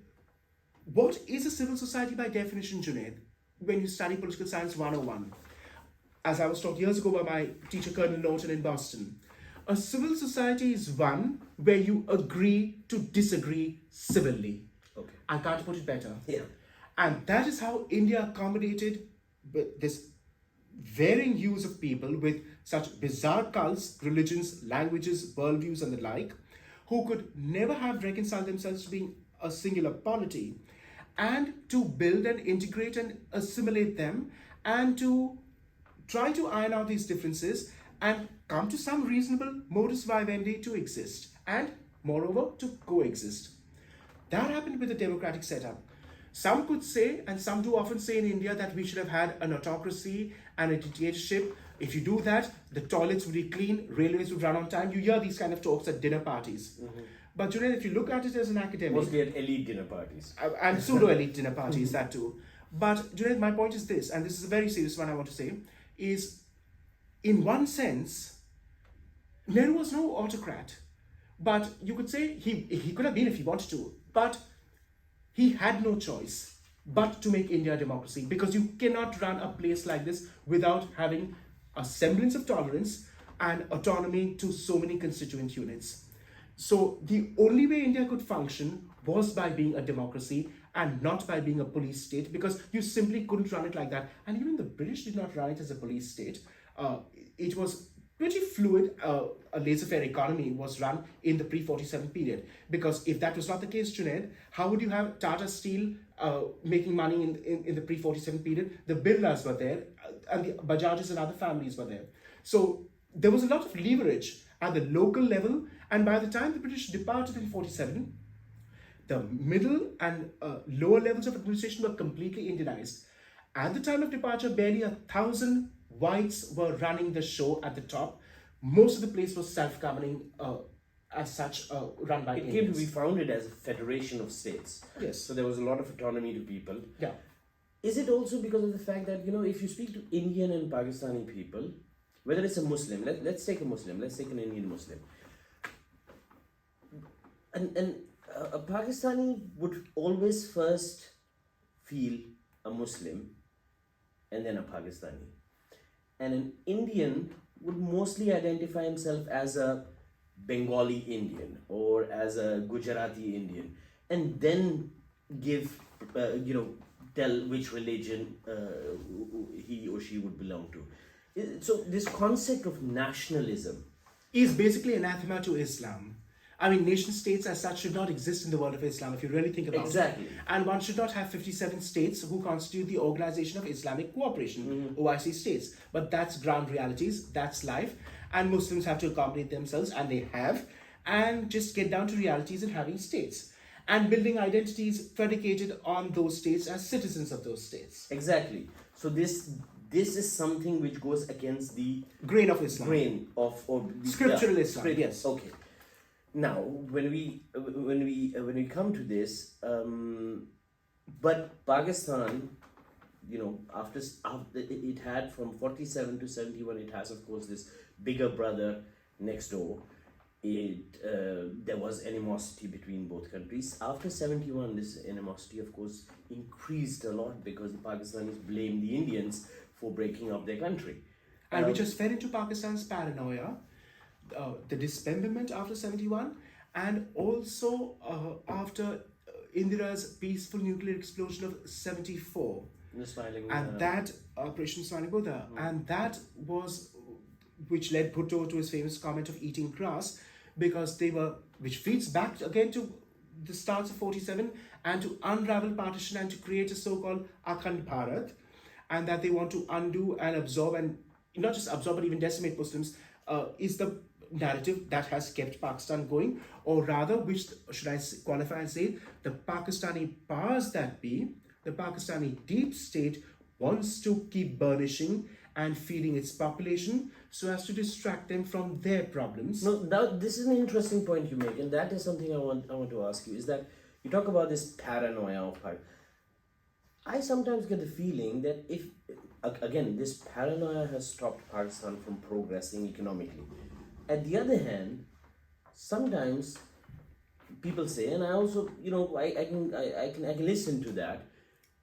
B: what is a civil society by definition, Junaid, when you study political science 101? As I was taught years ago by my teacher, Colonel Norton in Boston, a civil society is one where you agree to disagree civilly.
A: okay,
B: I can't put it better.
A: yeah.
B: And that is how India accommodated this varying use of people with such bizarre cults, religions, languages, worldviews, and the like, who could never have reconciled themselves to being a singular polity, and to build and integrate and assimilate them, and to try to iron out these differences and come to some reasonable modus vivendi to exist, and moreover to coexist. That happened with the democratic setup. Some could say, and some do often say in India, that we should have had an autocracy and a dictatorship. If you do that, the toilets would be clean, railways would run on time. You hear these kind of talks at dinner parties. But Junaid, if you look at it as an academic,
A: Mostly at elite dinner parties.
B: and pseudo-elite dinner parties, that too. But Junaid, my point is this, and this is a very serious one I want to say, is in one sense, Nehru was no autocrat. But you could say he could have been if he wanted to. But he had no choice but to make India a democracy, because you cannot run a place like this without having a semblance of tolerance and autonomy to so many constituent units. So the only way India could function was by being a democracy and not by being a police state, because you simply couldn't run it like that. And even the British did not run it as a police state. It was pretty fluid. A laissez-faire economy was run in the pre-47 period, because if that was not the case, Junaid, how would you have Tata Steel making money in the pre-47 period? The Birlas were there, and the Bajajes and other families were there. So there was a lot of leverage at the local level, and by the time the British departed in 47, the middle and lower levels of administration were completely Indianized. At the time of departure, barely 1,000 whites were running the show at the top. Most of the place was self-governing, as such, run by
A: It came to
B: Indians.
A: be founded as a federation of states.
B: Yes.
A: So there was a lot of autonomy to people.
B: Yeah.
A: Is it also because of the fact that, if you speak to Indian and Pakistani people, whether it's a Muslim, let's take a Muslim, let's take an Indian Muslim. And a Pakistani would always first feel a Muslim and then a Pakistani. And an Indian would mostly identify himself as a Bengali Indian or as a Gujarati Indian, and then give, tell which religion he or she would belong to. So this concept of nationalism
B: is basically anathema to Islam. I mean, nation states as such should not exist in the world of Islam, if you really think about
A: Exactly.
B: it. And one should not have 57 states who constitute the Organization of Islamic Cooperation, OIC states. But that's ground realities, that's life. And Muslims have to accommodate themselves, and they have, and just get down to realities in having states. And building identities predicated on those states as citizens of those states.
A: Exactly. So this is something which goes against the
B: Grain of Islam.
A: grain of or the,
B: Scriptural Islam, yes.
A: Okay. Now, when we come to this, but Pakistan, after it had from 47 to 71, it has of course this bigger brother next door. There was animosity between both countries. After 71, this animosity of course increased a lot because the Pakistanis blamed the Indians for breaking up their country.
B: And we just fell into Pakistan's paranoia, the dismemberment after 71, and also after Indira's peaceful nuclear explosion of 74.
A: The smiling,
B: and that Operation Smiling Buddha, and that was which led Bhutto to his famous comment of eating grass, because they were, which feeds back again to the starts of 47 and to unravel partition and to create a so-called Akhand Bharat, and that they want to undo and absorb, and not just absorb but even decimate Muslims, is the narrative that has kept Pakistan going, or rather, which should I qualify and say, the Pakistani powers that be, the Pakistani deep state wants to keep burnishing and feeding its population so as to distract them from their problems.
A: No, now this is an interesting point you make, and that is something I want to ask you. Is that you talk about this paranoia of Pakistan. I sometimes get the feeling that if again this paranoia has stopped Pakistan from progressing economically. At the other hand, sometimes people say, and I also I can listen to that.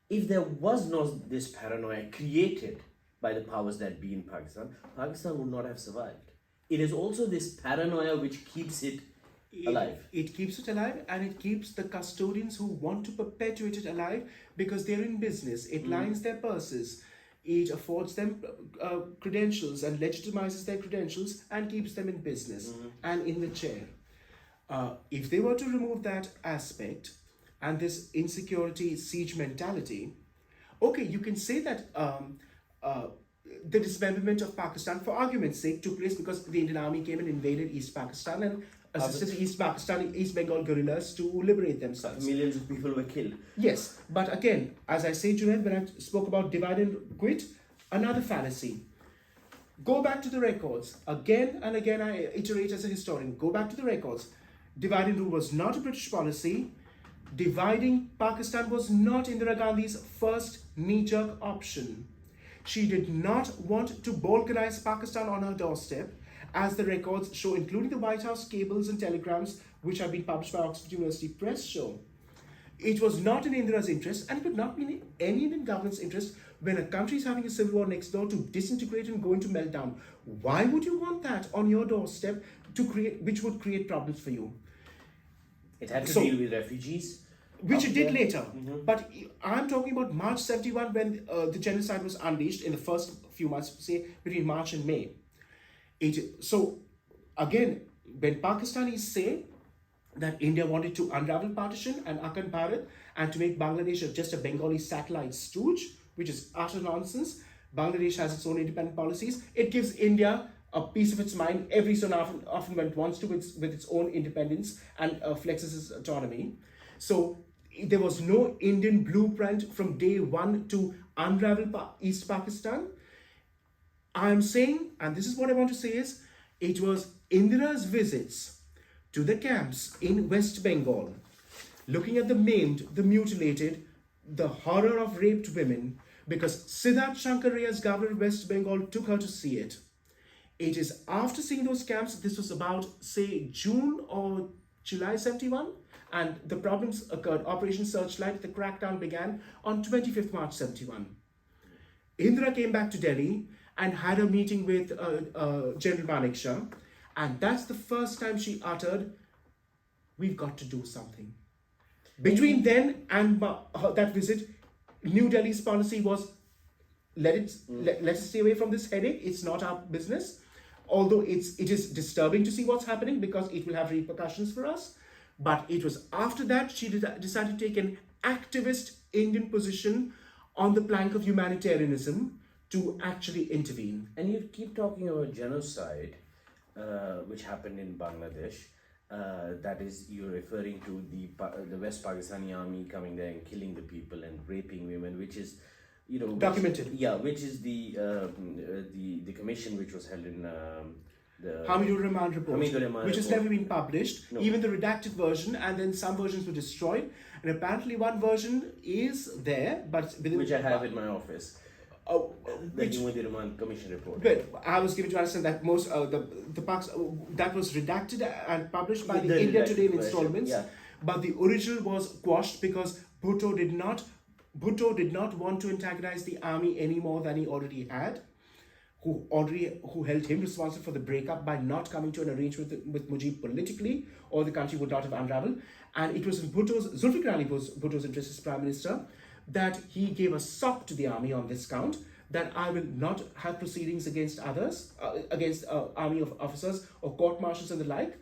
A: If there was not this paranoia created by the powers that be in Pakistan, Pakistan would not have survived. It is also this paranoia which keeps it alive.
B: It keeps it alive, and it keeps the custodians who want to perpetuate it alive because they're in business. It lines their purses. It affords them credentials and legitimizes their credentials and keeps them in business and in the chair. If they were to remove that aspect and this insecurity siege mentality, okay, you can say that the dismemberment of Pakistan, for argument's sake, took place because the Indian army came and invaded East Pakistan and assisted East Bengal guerrillas to liberate themselves.
A: Millions of people were killed.
B: Yes, but again, as I say, Junaid, when I spoke about divide and quit, another fallacy. Go back to the records. Again and again, I iterate as a historian. Go back to the records. Divide and rule was not a British policy. Dividing Pakistan was not Indira Gandhi's first knee-jerk option. She did not want to balkanize Pakistan on her doorstep, as the records show, including the White House cables and telegrams, which have been published by Oxford University Press, show. It was not in Indira's interest, and it would not be in any Indian government's interest when a country is having a civil war next door to disintegrate and go into meltdown. Why would you want that on your doorstep which would create problems for you?
A: It had to deal with refugees.
B: Which it did later. But I'm talking about March 71 when the genocide was unleashed in the first few months, say between March and May. So again, when Pakistanis say that India wanted to unravel partition and Akhand Bharat and to make Bangladesh just a Bengali satellite stooge, which is utter nonsense. Bangladesh has its own independent policies. It gives India a piece of its mind every so often when it wants to with its own independence and flexes its autonomy. So there was no Indian blueprint from day one to unravel East Pakistan. I'm saying, and this is what I want to say is, it was Indira's visits to the camps in West Bengal, looking at the maimed, the mutilated, the horror of raped women, because Siddharth Shankarayya's governor of West Bengal took her to see it. It is after seeing those camps, this was about, say, June or July 71, and the problems occurred. Operation Searchlight, the crackdown began on 25th March 71. Indira came back to Delhi and had a meeting with General Manekshaw, and that's the first time she uttered, "We've got to do something." Between then and that visit, New Delhi's policy was, let us stay away from this headache. It's not our business. Although it is disturbing to see what's happening because it will have repercussions for us. But it was after that she decided to take an activist Indian position on the plank of humanitarianism to actually intervene.
A: And you keep talking about genocide, which happened in Bangladesh. That is, you're referring to the West Pakistani army coming there and killing the people and raping women, which is,
B: documented.
A: Which is the commission which was held in the
B: Hamidul Rahman report, which has never been published.
A: No.
B: Even the redacted version, and then some versions were destroyed. And apparently, one version is there, but
A: which I have in my office. The Hamidul Rahman Commission report.
B: But I was given to understand that most that was redacted and published by the India Today in installments.
A: Yeah.
B: But the original was quashed because Bhutto did not want to antagonize the army any more than he already had, who held him responsible for the breakup by not coming to an arrangement with Mujib politically, or the country would not have unraveled. And it was in Zulfikar Ali was Bhutto's interest as Prime Minister, that he gave a sop to the army on this count, that I will not have proceedings against others, against army officers or court martials and the like,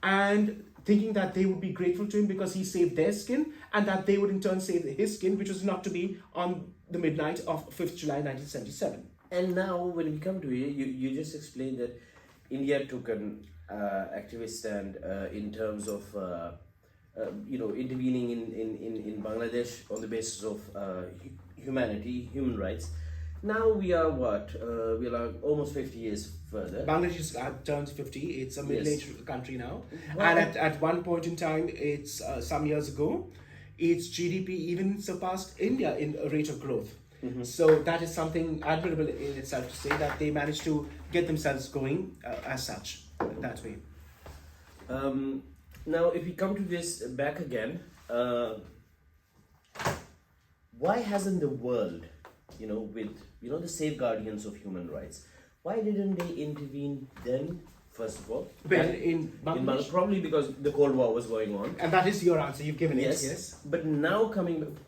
B: and thinking that they would be grateful to him because he saved their skin, and that they would in turn save his skin, which was not to be on the midnight of 5th July 1977.
A: And now when we come to it, you just explained that India took an activist stand in terms of intervening in Bangladesh on the basis of humanity, human rights. Now we are what? We are almost 50 years further.
B: Bangladesh turns 50. It's a middle-aged country now.
A: Well,
B: And at one point in time, it's some years ago, its GDP even surpassed India in a rate of growth. So that is something admirable in itself to say that they managed to get themselves going as such, that way.
A: Now, if we come to this back again, why hasn't the world, with the safeguardians of human rights, why didn't they intervene then? First of all,
B: Well, in Bangladesh,
A: probably because the Cold War was going on.
B: and that is your answer. You've given
A: Yes,
B: it. Yes.
A: but now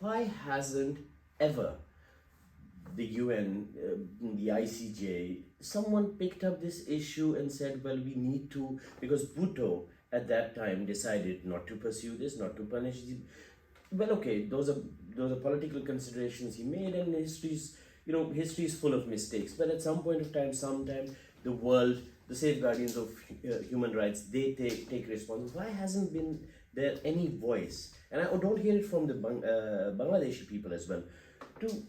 A: why hasn't ever the UN, the ICJ, someone picked up this issue and said, well, we need to, because Bhutto at that time decided not to pursue this, not to punish. Well, okay, those are political considerations he made, and history's full of mistakes. But at some point of time, sometime the world, the safeguardians of human rights, they take responsibility. Why hasn't been there any voice? And I don't hear it from the Bangladeshi people as well, to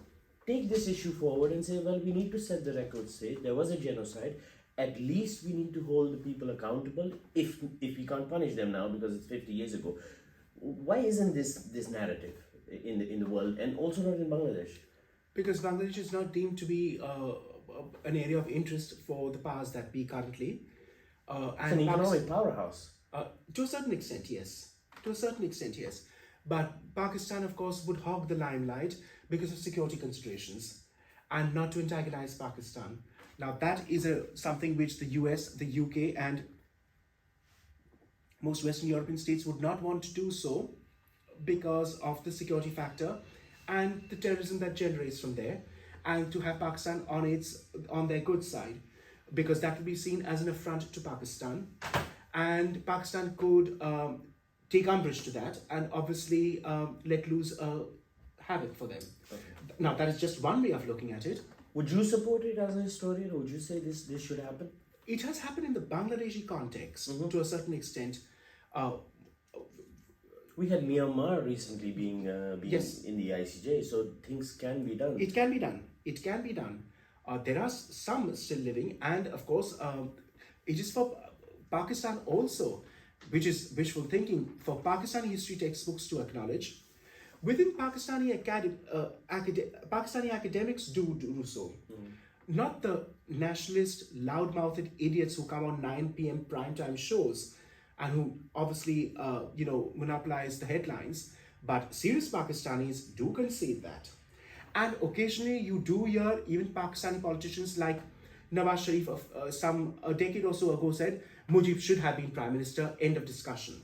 A: take this issue forward and say, well, we need to set the record straight. There was a genocide. At least we need to hold the people accountable if we can't punish them now because it's 50 years ago. Why isn't this narrative in the world, and also not in Bangladesh?
B: Because Bangladesh is not deemed to be an area of interest for the powers that be currently.
A: It's an economic powerhouse.
B: To a certain extent, yes. To a certain extent, yes. But Pakistan, of course, would hog the limelight because of security considerations and not to antagonize Pakistan. Now, that is something which the US, the UK, and most Western European states would not want to do so because of the security factor and the terrorism that generates from there, and to have Pakistan on their good side, because that will be seen as an affront to Pakistan, and Pakistan could take umbrage to that and obviously let loose havoc for them.
A: Okay.
B: Now, that is just one way of looking at it.
A: Would you support it as a historian, or would you say this should happen?
B: It has happened in the Bangladeshi context to a certain extent.
A: We had Myanmar recently being
B: Yes.
A: in the ICJ, so things can be done.
B: It can be done. It can be done. There are some still living, and of course, it is for Pakistan also, which is wishful thinking, for Pakistani history textbooks to acknowledge. Within Pakistani academics do so. Not the nationalist, loud-mouthed idiots who come on 9 p.m. primetime shows and who obviously, monopolize the headlines, but serious Pakistanis do concede that. And occasionally you do hear even Pakistani politicians like Nawaz Sharif of a decade or so ago said, Mujib should have been Prime Minister, end of discussion.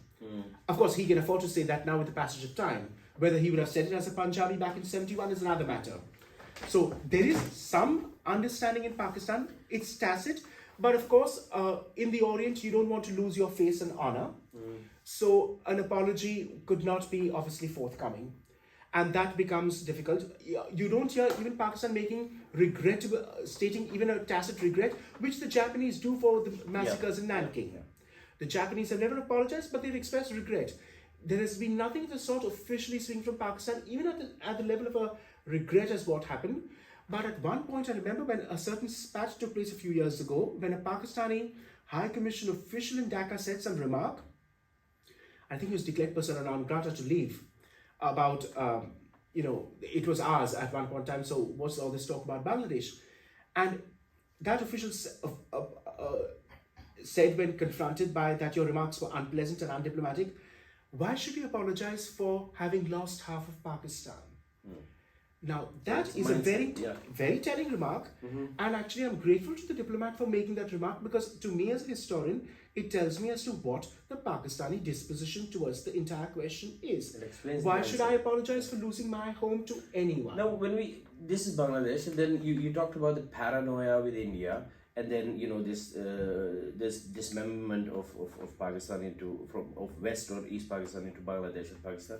B: Of course, he can afford to say that now with the passage of time. Whether he would have said it as a Punjabi back in 71 is another matter. So there is some understanding in Pakistan. It's tacit. But of course, in the Orient, you don't want to lose your face and honor. So an apology could not be obviously forthcoming. And that becomes difficult. You don't hear even Pakistan stating even a tacit regret, which the Japanese do for the massacres in Nanking. The Japanese have never apologized, but they've expressed regret. There has been nothing of the sort officially swing from Pakistan, even at the level of a regret as what happened. But at one point, I remember when a certain spat took place a few years ago, when a Pakistani High Commission official in Dhaka said some remark, I think he was declared persona non grata to leave, about, it was ours at one point in time, so what's all this talk about Bangladesh? And that official said when confronted by that your remarks were unpleasant and undiplomatic, why should we apologize for having lost half of Pakistan? Now, that is a very telling remark, and actually I'm grateful to the diplomat for making that remark, because to me as a historian, it tells me as to what the Pakistani disposition towards the entire question is. Why should I apologize for losing my home to anyone?
A: Now, this is Bangladesh, and then you talked about the paranoia with India, and then this dismemberment of Pakistan of West or East Pakistan into Bangladesh and Pakistan.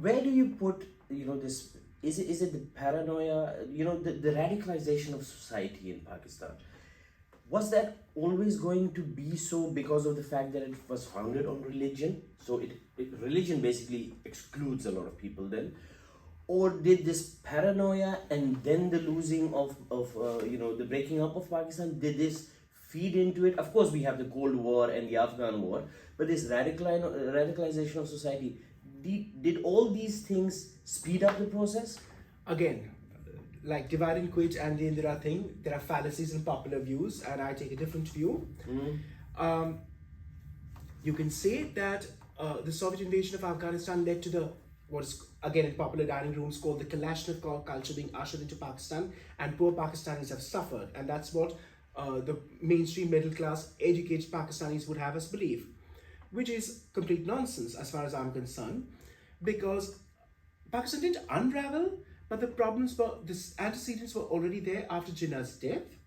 A: Where do you put this? Is it the paranoia? The radicalization of society in Pakistan. Was that always going to be so because of the fact that it was founded on religion? So religion basically excludes a lot of people then, or did this paranoia and then the losing of the breaking up of Pakistan, did this feed into it? Of course, we have the Cold War and the Afghan War, but this radicalization of society, did all these things speed up the process?
B: Again, like divide and quit and the Indira thing, there are fallacies in popular views, and I take a different view. You can say that the Soviet invasion of Afghanistan led to what is again in popular dining rooms called the Kalashnikov culture being ushered into Pakistan, and poor Pakistanis have suffered, and that's what the mainstream middle class educated Pakistanis would have us believe, which is complete nonsense as far as I'm concerned, because Pakistan didn't unravel, but the problems the antecedents were already there after Jinnah's death.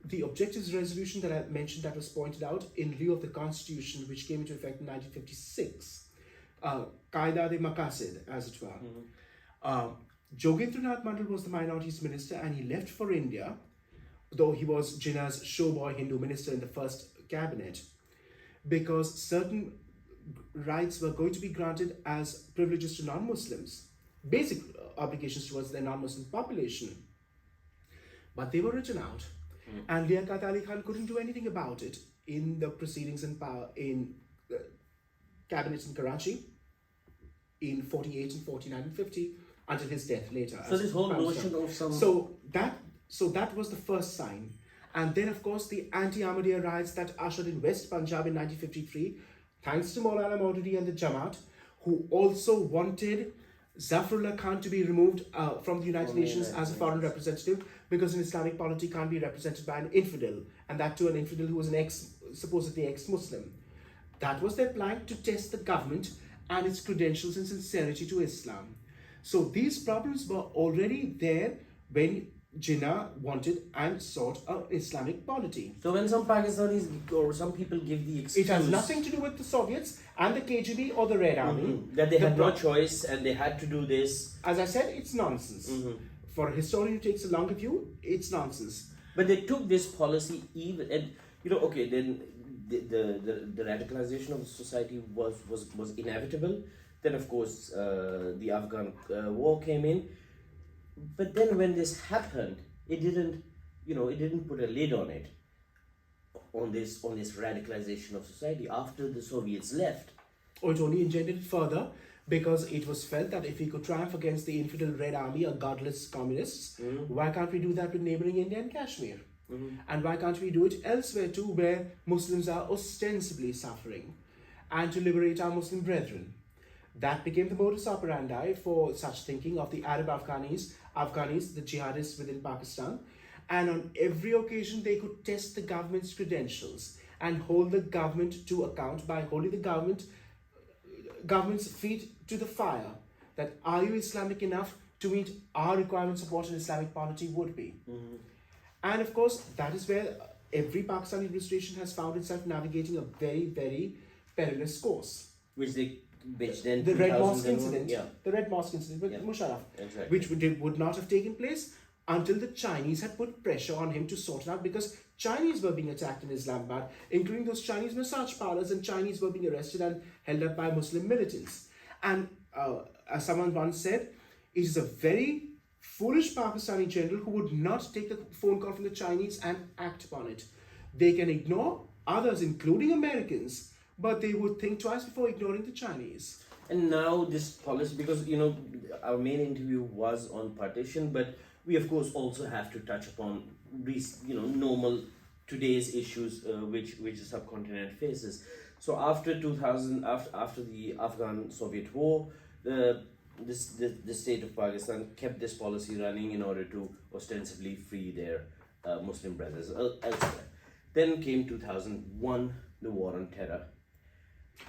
B: The objectives resolution that I mentioned that was pointed out in lieu of the constitution, which came into effect in 1956, Qaida de Maqasid, as it were. Jogendranath Mandal was the minorities minister, and he left for India, though he was Jinnah's showboy Hindu minister in the first cabinet, because certain rights were going to be granted as privileges to non-Muslims, basic obligations towards the non-Muslim population. But they were written out, and Liaquat Ali Khan couldn't do anything about it in the proceedings in power in cabinets in Karachi in 48 and 49 and 50 until his death later.
A: So this whole notion of some...
B: So that was the first sign. And then, of course, the anti-Ahmadiyya riots that ushered in West Punjab in 1953, thanks to Maulana Maududi and the Jamaat, who also wanted Zafrullah Khan to be removed from the United Nations as a foreign representative, because an Islamic polity can't be represented by an infidel, and that too an infidel who was supposedly ex-Muslim. That was their plan to test the government and its credentials and sincerity to Islam. So these problems were already there when Jinnah wanted and sought an Islamic polity.
A: So when some Pakistanis or some people give the excuse...
B: It has nothing to do with the Soviets and the KGB or the Red Army.
A: That they had no choice and they had to do this.
B: As I said, it's nonsense. For a historian who takes a longer view, it's nonsense.
A: But they took this policy even... And, then the radicalization of the society was inevitable. Then, of course, the Afghan war came in. But then when this happened, it didn't put a lid on it, on this radicalization of society after the Soviets left.
B: Or it only engendered it further, because it was felt that if we could triumph against the infidel Red Army or godless communists, why can't we do that with neighboring India and Kashmir? And why can't we do it elsewhere too, where Muslims are ostensibly suffering, and to liberate our Muslim brethren? That became the modus operandi for such thinking of the Arab Afghanis, the jihadists within Pakistan. And on every occasion, they could test the government's credentials and hold the government to account by holding the government's feet to the fire. That are you Islamic enough to meet our requirements of what an Islamic polity would be? And of course, that is where every Pakistani administration has found itself navigating a very, very perilous course.
A: Which then
B: the Red Mosque incident,
A: yeah.
B: The Red Mosque incident with Musharraf,
A: exactly.
B: Which would not have taken place until the Chinese had put pressure on him to sort it out, because Chinese were being attacked in Islamabad, including those Chinese massage parlors, and Chinese were being arrested and held up by Muslim militants. And as someone once said, it is a very foolish Pakistani general who would not take the phone call from the Chinese and act upon it. They can ignore others, including Americans, but they would think twice before ignoring the Chinese.
A: And now this policy, because our main interview was on partition, but we of course also have to touch upon normal today's issues which the subcontinent faces. So after 2000, after the Afghan-Soviet war, the state of Pakistan kept this policy running in order to ostensibly free their Muslim brothers elsewhere. Then came 2001, the war on terror,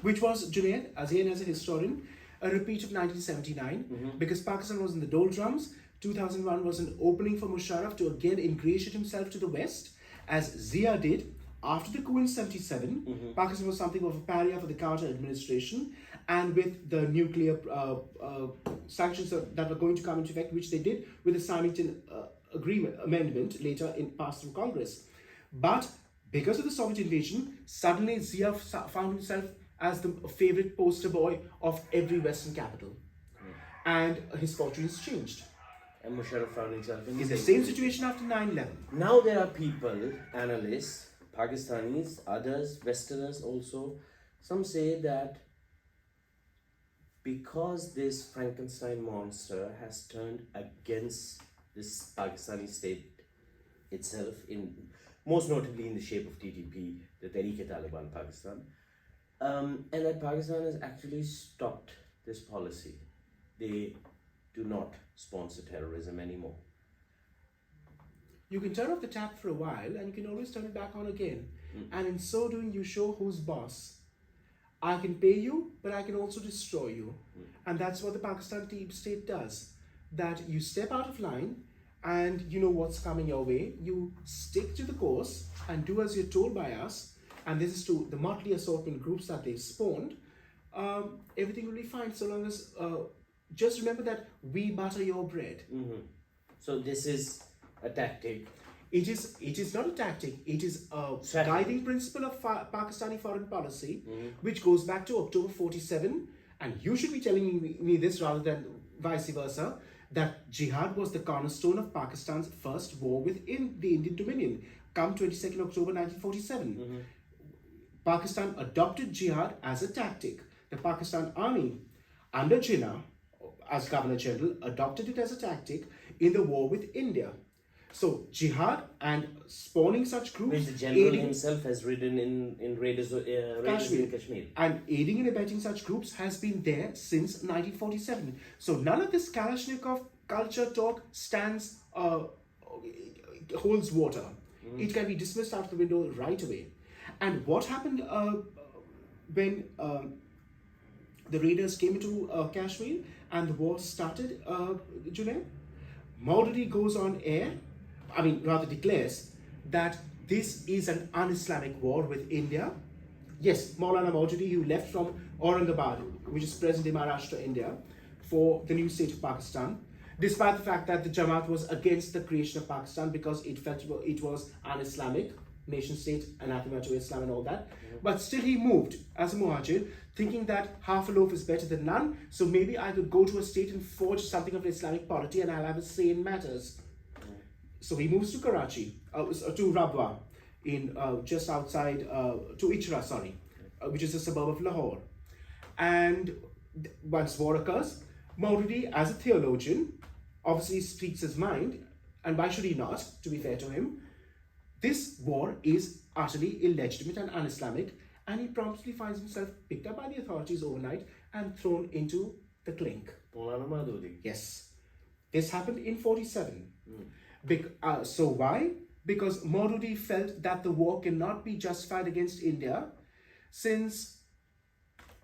B: which was, Junaid, as a historian, a repeat of 1979, because Pakistan was in the doldrums. 2001 was an opening for Musharraf to again ingratiate himself to the West, as Zia did after the coup in 77. Pakistan was something of a pariah for the Carter administration, and with the nuclear sanctions that were going to come into effect, which they did with the Symington amendment later passed through Congress. But because of the Soviet invasion, suddenly Zia found himself as the favorite poster boy of every Western capital. And his fortunes changed.
A: And Musharraf found himself in
B: the same situation after 9/11.
A: Now there are people, analysts, Pakistanis, others, Westerners also, some say that because this Frankenstein monster has turned against this Pakistani state itself, in most notably in the shape of TTP, the Tehreek-e-Taliban Pakistan, and that Pakistan has actually stopped this policy. They do not sponsor terrorism anymore.
B: You can turn off the tap for a while and you can always turn it back on again. And in so doing, you show who's boss. I can pay you, but I can also destroy you. And that's what the Pakistan deep state does. That you step out of line and you know what's coming your way. You stick to the course and do as you're told by us. And this is to the motley assortment groups that they've spawned. Everything will be fine so long as... just remember that we butter your bread.
A: So this is a tactic.
B: It is not a tactic. It is a guiding principle of Pakistani foreign policy, which goes back to October 47. And you should be telling me this rather than vice versa, that jihad was the cornerstone of Pakistan's first war within the Indian Dominion, come 22nd October 1947. Pakistan adopted jihad as a tactic. The Pakistan Army, under Jinnah, as Governor General, adopted it as a tactic in the war with India. So jihad and spawning such groups,
A: which the general himself has ridden in raiders in Kashmir,
B: and aiding and abetting such groups has been there since 1947. So none of this Kalashnikov culture talk holds water. It can be dismissed out of the window right away. And what happened when the raiders came into Kashmir and the war started, Junaid? Maududi goes on air, declares that this is an un-Islamic war with India. Yes, Maulana Maududi, who left from Aurangabad, which is present-day Maharashtra, India, for the new state of Pakistan, despite the fact that the Jamaat was against the creation of Pakistan because it felt it was un-Islamic, nation-state, anathema to Islam and all that. But still he moved as a Muhajir, thinking that half a loaf is better than none, so maybe I could go to a state and forge something of an Islamic polity and I'll have a say in matters. So he moves to Karachi, to Rabwa, in just outside, to Ichra, which is a suburb of Lahore. And once war occurs, Maududi, as a theologian, obviously speaks his mind, and why should he not, to be fair to him? This war is utterly illegitimate and un-Islamic, and he promptly finds himself picked up by the authorities overnight and thrown into the clink. Yes. This happened in 47. So why? Because Maududi felt that the war cannot be justified against India, since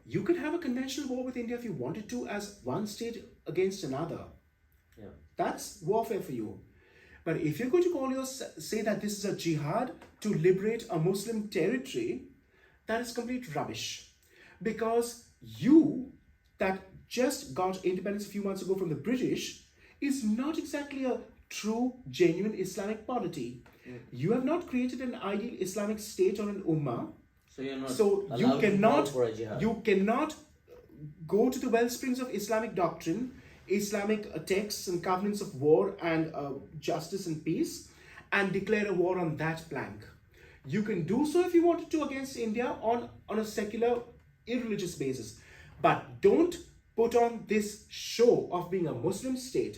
B: you could have a conventional war with India if you wanted to, as one state against another.
A: Yeah.
B: That's warfare for you. But if you're going to say that this is a jihad to liberate a Muslim territory, that is complete rubbish. Because you, that just got independence a few months ago from the British, is not exactly a true, genuine Islamic polity. You have not created an ideal Islamic state or an ummah.
A: So you're not
B: you cannot
A: for a jihad.
B: You cannot go to the wellsprings of Islamic doctrine, Islamic texts and covenants of war and justice and peace, and declare a war on that plank. You can do so if you wanted to against India on a secular, irreligious basis. But don't put on this show of being a Muslim state.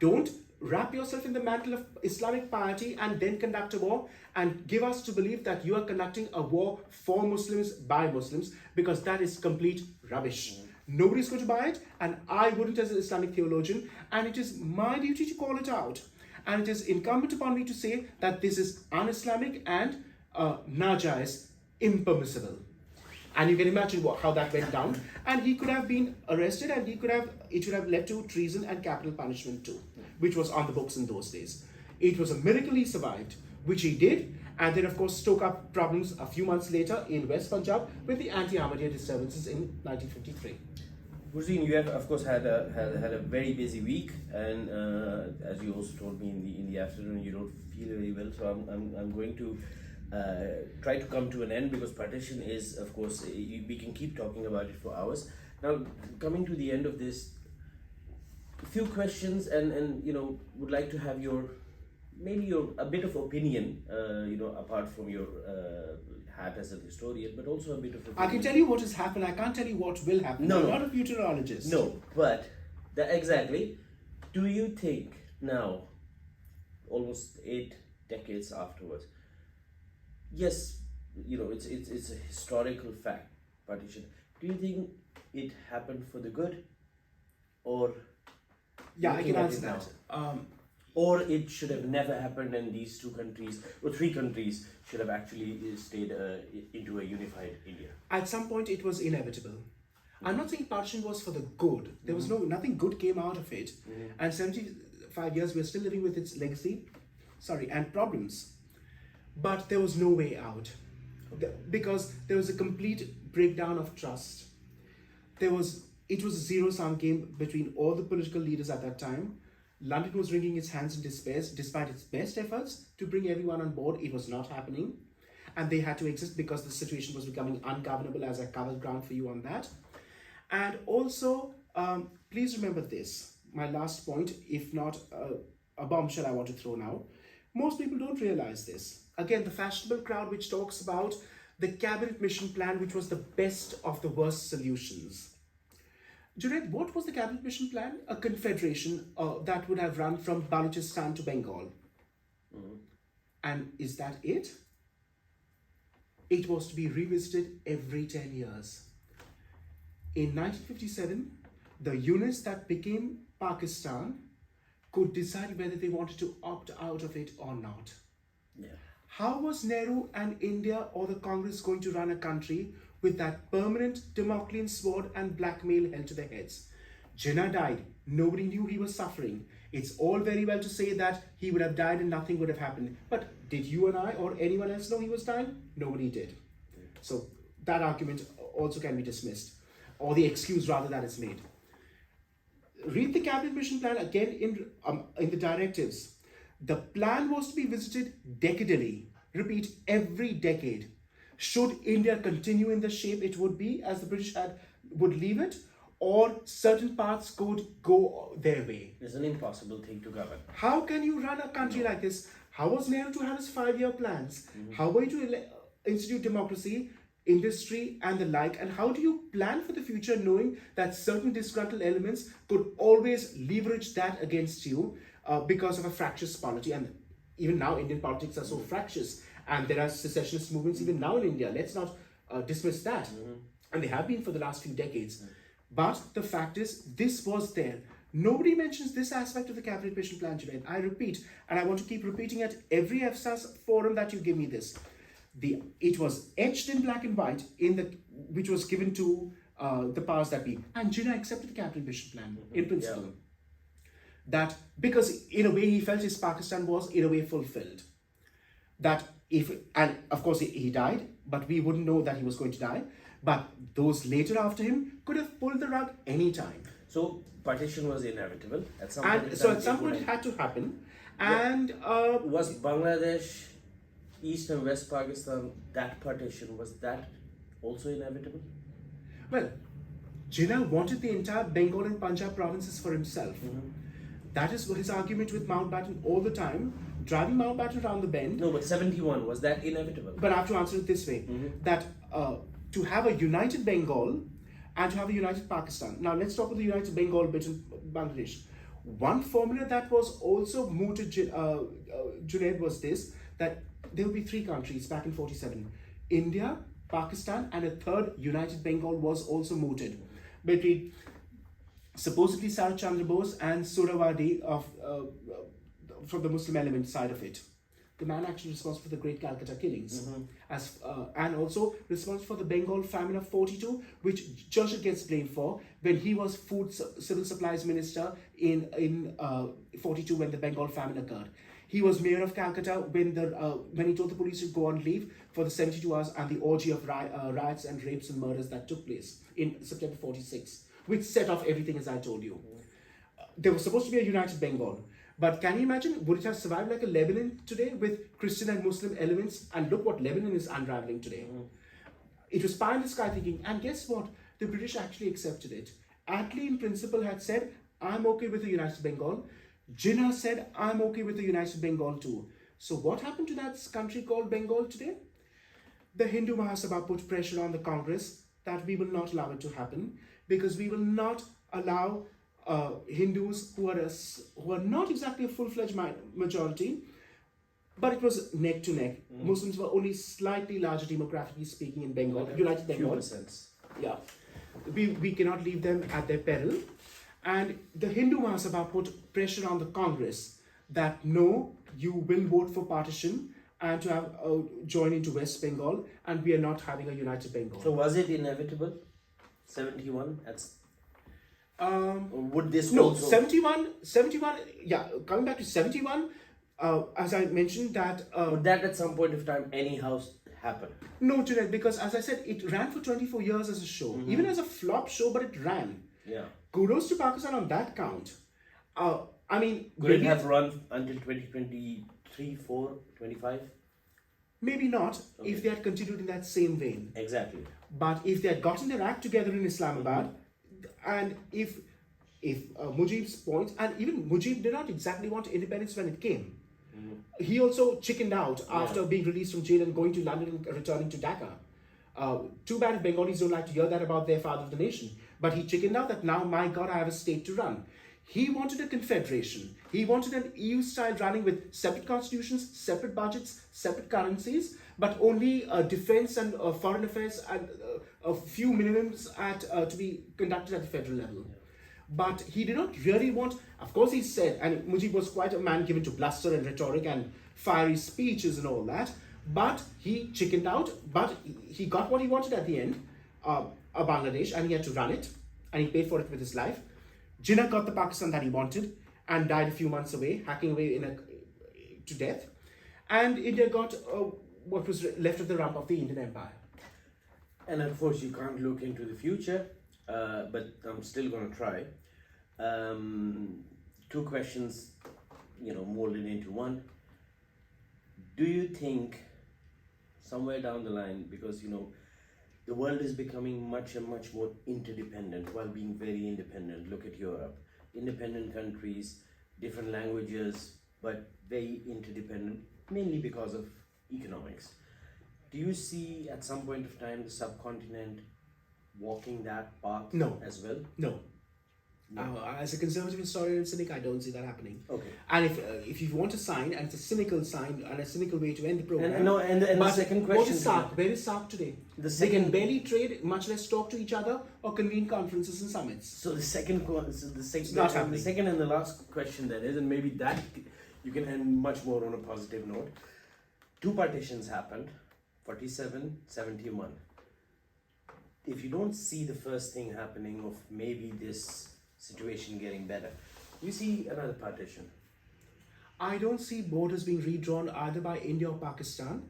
B: Don't wrap yourself in the mantle of Islamic piety and then conduct a war and give us to believe that you are conducting a war for Muslims by Muslims, because that is complete rubbish. Nobody's going to buy it, and I wouldn't as an Islamic theologian, and it is my duty to call it out. And it is incumbent upon me to say that this is un-Islamic and najais, impermissible. And you can imagine how that went down. And he could have been arrested, and it would have led to treason and capital punishment too, which was on the books in those days. It was a miracle he survived, which he did, and then of course stoke up problems a few months later in West Punjab with the anti-Ahmadiyya disturbances in 1953.
A: Burzine, you have of course had a very busy week, and as you also told me in the afternoon, you don't feel very well. So I'm going to try to come to an end, because partition is, of course, we can keep talking about it for hours. Now, coming to the end of this, a few questions, and would like to have your a bit of opinion, apart from your hat as a historian, but also a bit of opinion.
B: I can tell you what has happened. I can't tell you what will happen.
A: No,
B: I'm not a futurologist.
A: No, but exactly. Do you think now, almost 8 decades afterwards, yes, it's a historical fact, partition. Do you think it happened for the good, or
B: Yeah, I
A: looking
B: can
A: at
B: answer
A: it
B: that.
A: or it should have never happened, and these two countries or three countries should have actually stayed into a unified India?
B: At some point, it was inevitable. I'm not saying partition was for the good. There was nothing good came out of it. And 75 years, we're still living with its legacy, and problems. But there was no way out. Because there was a complete breakdown of trust. It was a zero-sum game between all the political leaders at that time. London was wringing its hands in despair, despite its best efforts to bring everyone on board. It was not happening. And they had to exist because the situation was becoming ungovernable, as I covered ground for you on that. And also, please remember this, my last point, if not a bombshell I want to throw now. Most people don't realize this. Again, the fashionable crowd which talks about the cabinet mission plan, which was the best of the worst solutions. Junaid, what was the cabinet mission plan? A confederation that would have run from Balochistan to Bengal. And is that it? It was to be revisited every 10 years. In 1957, the units that became Pakistan could decide whether they wanted to opt out of it or not.
A: Yeah.
B: How was Nehru and India or the Congress going to run a country with that permanent Damoclean sword and blackmail held to their heads? Jinnah died. Nobody knew he was suffering. It's all very well to say that he would have died and nothing would have happened. But did you and I or anyone else know he was dying? Nobody did. So that argument also can be dismissed, or the excuse rather that is made. Read the cabinet mission plan again in the directives. The plan was to be visited decadally. Repeat, every decade. Should India continue in the shape it would be, as the British would leave it, or certain parts could go their way?
A: It's an impossible thing to govern.
B: How can you run a country like this? How was Nehru to have his 5-year plans? How were you to institute democracy, industry, and the like? And how do you plan for the future, knowing that certain disgruntled elements could always leverage that against you because of a fractious polity? And even now, Indian politics are so fractious, and there are secessionist movements even now in India. Let's not dismiss that. And they have been for the last few decades. But the fact is, this was there. Nobody mentions this aspect of the cabinet mission plan, Junaid. I repeat, and I want to keep repeating at every EFSAS forum that you give me this. It was etched in black and white which was given to the powers that be. And Jinnah accepted the cabinet mission plan in principle. Yeah. That because in a way he felt his Pakistan was in a way fulfilled. That and of course he died, but we wouldn't know that he was going to die. But those later after him could have pulled the rug anytime.
A: So partition was inevitable at some
B: point.
A: And
B: so at some point it had to happen. And
A: was Bangladesh, East and West Pakistan, that partition, was that also inevitable?
B: Well, Jinnah wanted the entire Bengal and Punjab provinces for himself. That is his argument with Mountbatten all the time, driving Mountbatten around the bend.
A: No, but 71, was that inevitable?
B: But I have to answer it this way, that to have a united Bengal and to have a united Pakistan. Now let's talk about the united Bengal bit in Bangladesh. One formula that was also mooted, Junaid, was this, that there will be 3 countries back in 47. India, Pakistan, and a third united Bengal was also mooted between supposedly Sarath Chandra Bose and Surawadi from the Muslim element side of it. The man actually responsible for the Great Calcutta killings, and also responsible for the Bengal famine of 42, which Churchill gets blamed for when he was food civil supplies minister in 42 when the Bengal famine occurred. He was mayor of Calcutta when he told the police to go on leave for the 72 hours and the orgy of riots and rapes and murders that took place in September 46. which set off everything as I told you. There was supposed to be a united Bengal. But can you imagine, would it have survived like a Lebanon today with Christian and Muslim elements? And look what Lebanon is unraveling today. It was pie in the sky thinking, and guess what? The British actually accepted it. Attlee in principle had said, I'm okay with the United Bengal. Jinnah said, I'm okay with the United Bengal too. So what happened to that country called Bengal today? The Hindu Mahasabha put pressure on the Congress that we will not allow it to happen, because we will not allow Hindus who are not exactly a full-fledged majority, but it was neck to neck. Muslims were only slightly larger demographically speaking in Bengal, United Bengal. Yeah, we cannot leave them at their peril. And the Hindu Mahasabha put pressure on the Congress that no, you will vote for partition and to have join into West Bengal, and we are not having a united Bengal.
A: So was it inevitable? 71? Would this
B: no,
A: also...
B: 71, yeah, coming back to 71, as I mentioned that...
A: would that at some point of time anyhow happen?
B: No, Junaid, because as I said, it ran for 24 years as a show, even as a flop show, but it ran.
A: Yeah.
B: Kudos to Pakistan on that count. I mean...
A: Could it have run until 2023, 4, 25?
B: Maybe not, if they had continued in that same vein.
A: Exactly.
B: But if they had gotten their act together in Islamabad, and if Mujib's point, and even Mujib did not exactly want independence when it came. He also chickened out after being released from jail and going to London and returning to Dhaka. Too bad if Bengalis don't like to hear that about their father of the nation. But he chickened out that now, my God, I have a state to run. He wanted a confederation. He wanted an EU-style running with separate constitutions, separate budgets, separate currencies, but only defense and foreign affairs and a few minimums to be conducted at the federal level. But he did not really want, of course he said, and Mujib was quite a man given to bluster and rhetoric and fiery speeches and all that, but he chickened out, but he got what he wanted at the end, a Bangladesh, and he had to run it, and he paid for it with his life. Jinnah got the Pakistan that he wanted and died a few months away, hacking away to death. And India got what was left of the rump of the Indian Empire.
A: And of course, you can't look into the future, but I'm still going to try. Two questions, molded into one. Do you think somewhere down the line, because, the world is becoming much and much more interdependent while being very independent. Look at Europe. Independent countries, different languages, but very interdependent, mainly because of economics. Do you see at some point of time the subcontinent walking that path as well?
B: No. As a conservative historian and cynic, I don't see that happening.
A: Okay.
B: And if you want a sign, and it's a cynical sign and a cynical way to end the program.
A: And the second question.
B: What is SARC? Where is SARC today? They can barely trade, much less talk to each other or convene conferences and summits.
A: So the second and the last question then is, and maybe that you can end much more on a positive note. Two partitions happened, 47, 71. If you don't see the first thing happening of maybe this situation getting better, you see another partition.
B: I don't see borders being redrawn either by India or Pakistan.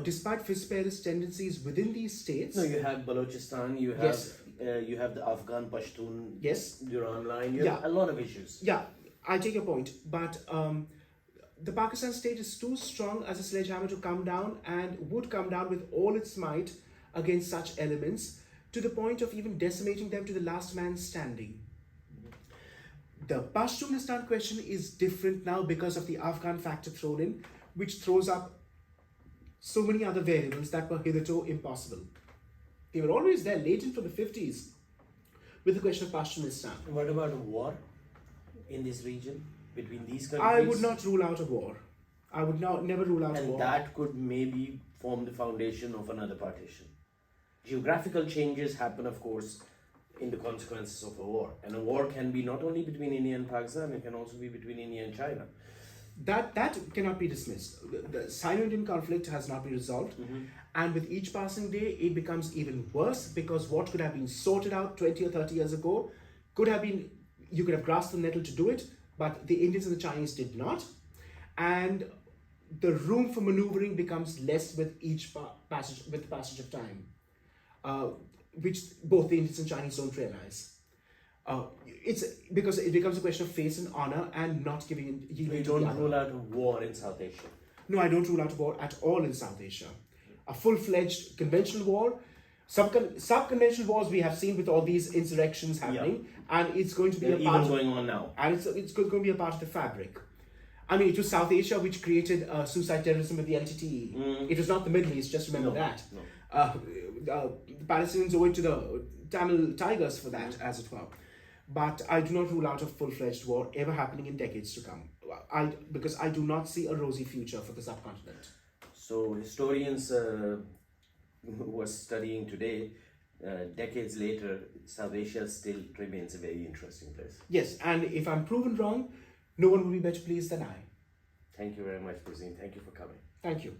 B: Despite fiscalist tendencies within these states.
A: No, you have Balochistan, you have the Afghan Pashtun Durand line, you have a lot of issues.
B: Yeah, I take your point, but the Pakistan state is too strong as a sledgehammer to come down, and would come down with all its might against such elements, to the point of even decimating them to the last man standing. The Pashtunistan question is different now because of the Afghan factor thrown in, which throws up so many other variables that were hitherto impossible. They were always there, latent from the 50s, with the question of Pashtunistan.
A: What about a war in this region between these countries?
B: I would not rule out a war. I would never rule out a war.
A: And that could maybe form the foundation of another partition. Geographical changes happen, of course, in the consequences of a war. And a war can be not only between India and Pakistan, it can also be between India and China.
B: That cannot be dismissed. The Sino-Indian conflict has not been resolved. And with each passing day, it becomes even worse, because what could have been sorted out 20 or 30 years ago you could have grasped the nettle to do it, but the Indians and the Chinese did not. And the room for maneuvering becomes less with each passage of time, which both the Indians and Chinese don't realize. It's because it becomes a question of faith and honor and not giving in.
A: You
B: Yielding to
A: don't
B: the other.
A: rule out a war in South Asia.
B: No, I don't rule out a war at all in South Asia. A full-fledged conventional war, sub-conventional wars we have seen with all these insurrections happening, and it's going to be
A: They're
B: a part
A: even going on now.
B: and it's going to be a part of the fabric. I mean, it was South Asia which created suicide terrorism with the LTTE. It was not the Middle East, just remember that.
A: No.
B: The Palestinians owe it to the Tamil tigers for that, as it were. But I do not rule out a full-fledged war ever happening in decades to come. Because I do not see a rosy future for the subcontinent.
A: So historians who are studying today, decades later, South Asia still remains a very interesting place.
B: Yes, and if I'm proven wrong, no one will be better pleased than I.
A: Thank you very much, Burzine. Thank you for coming.
B: Thank you.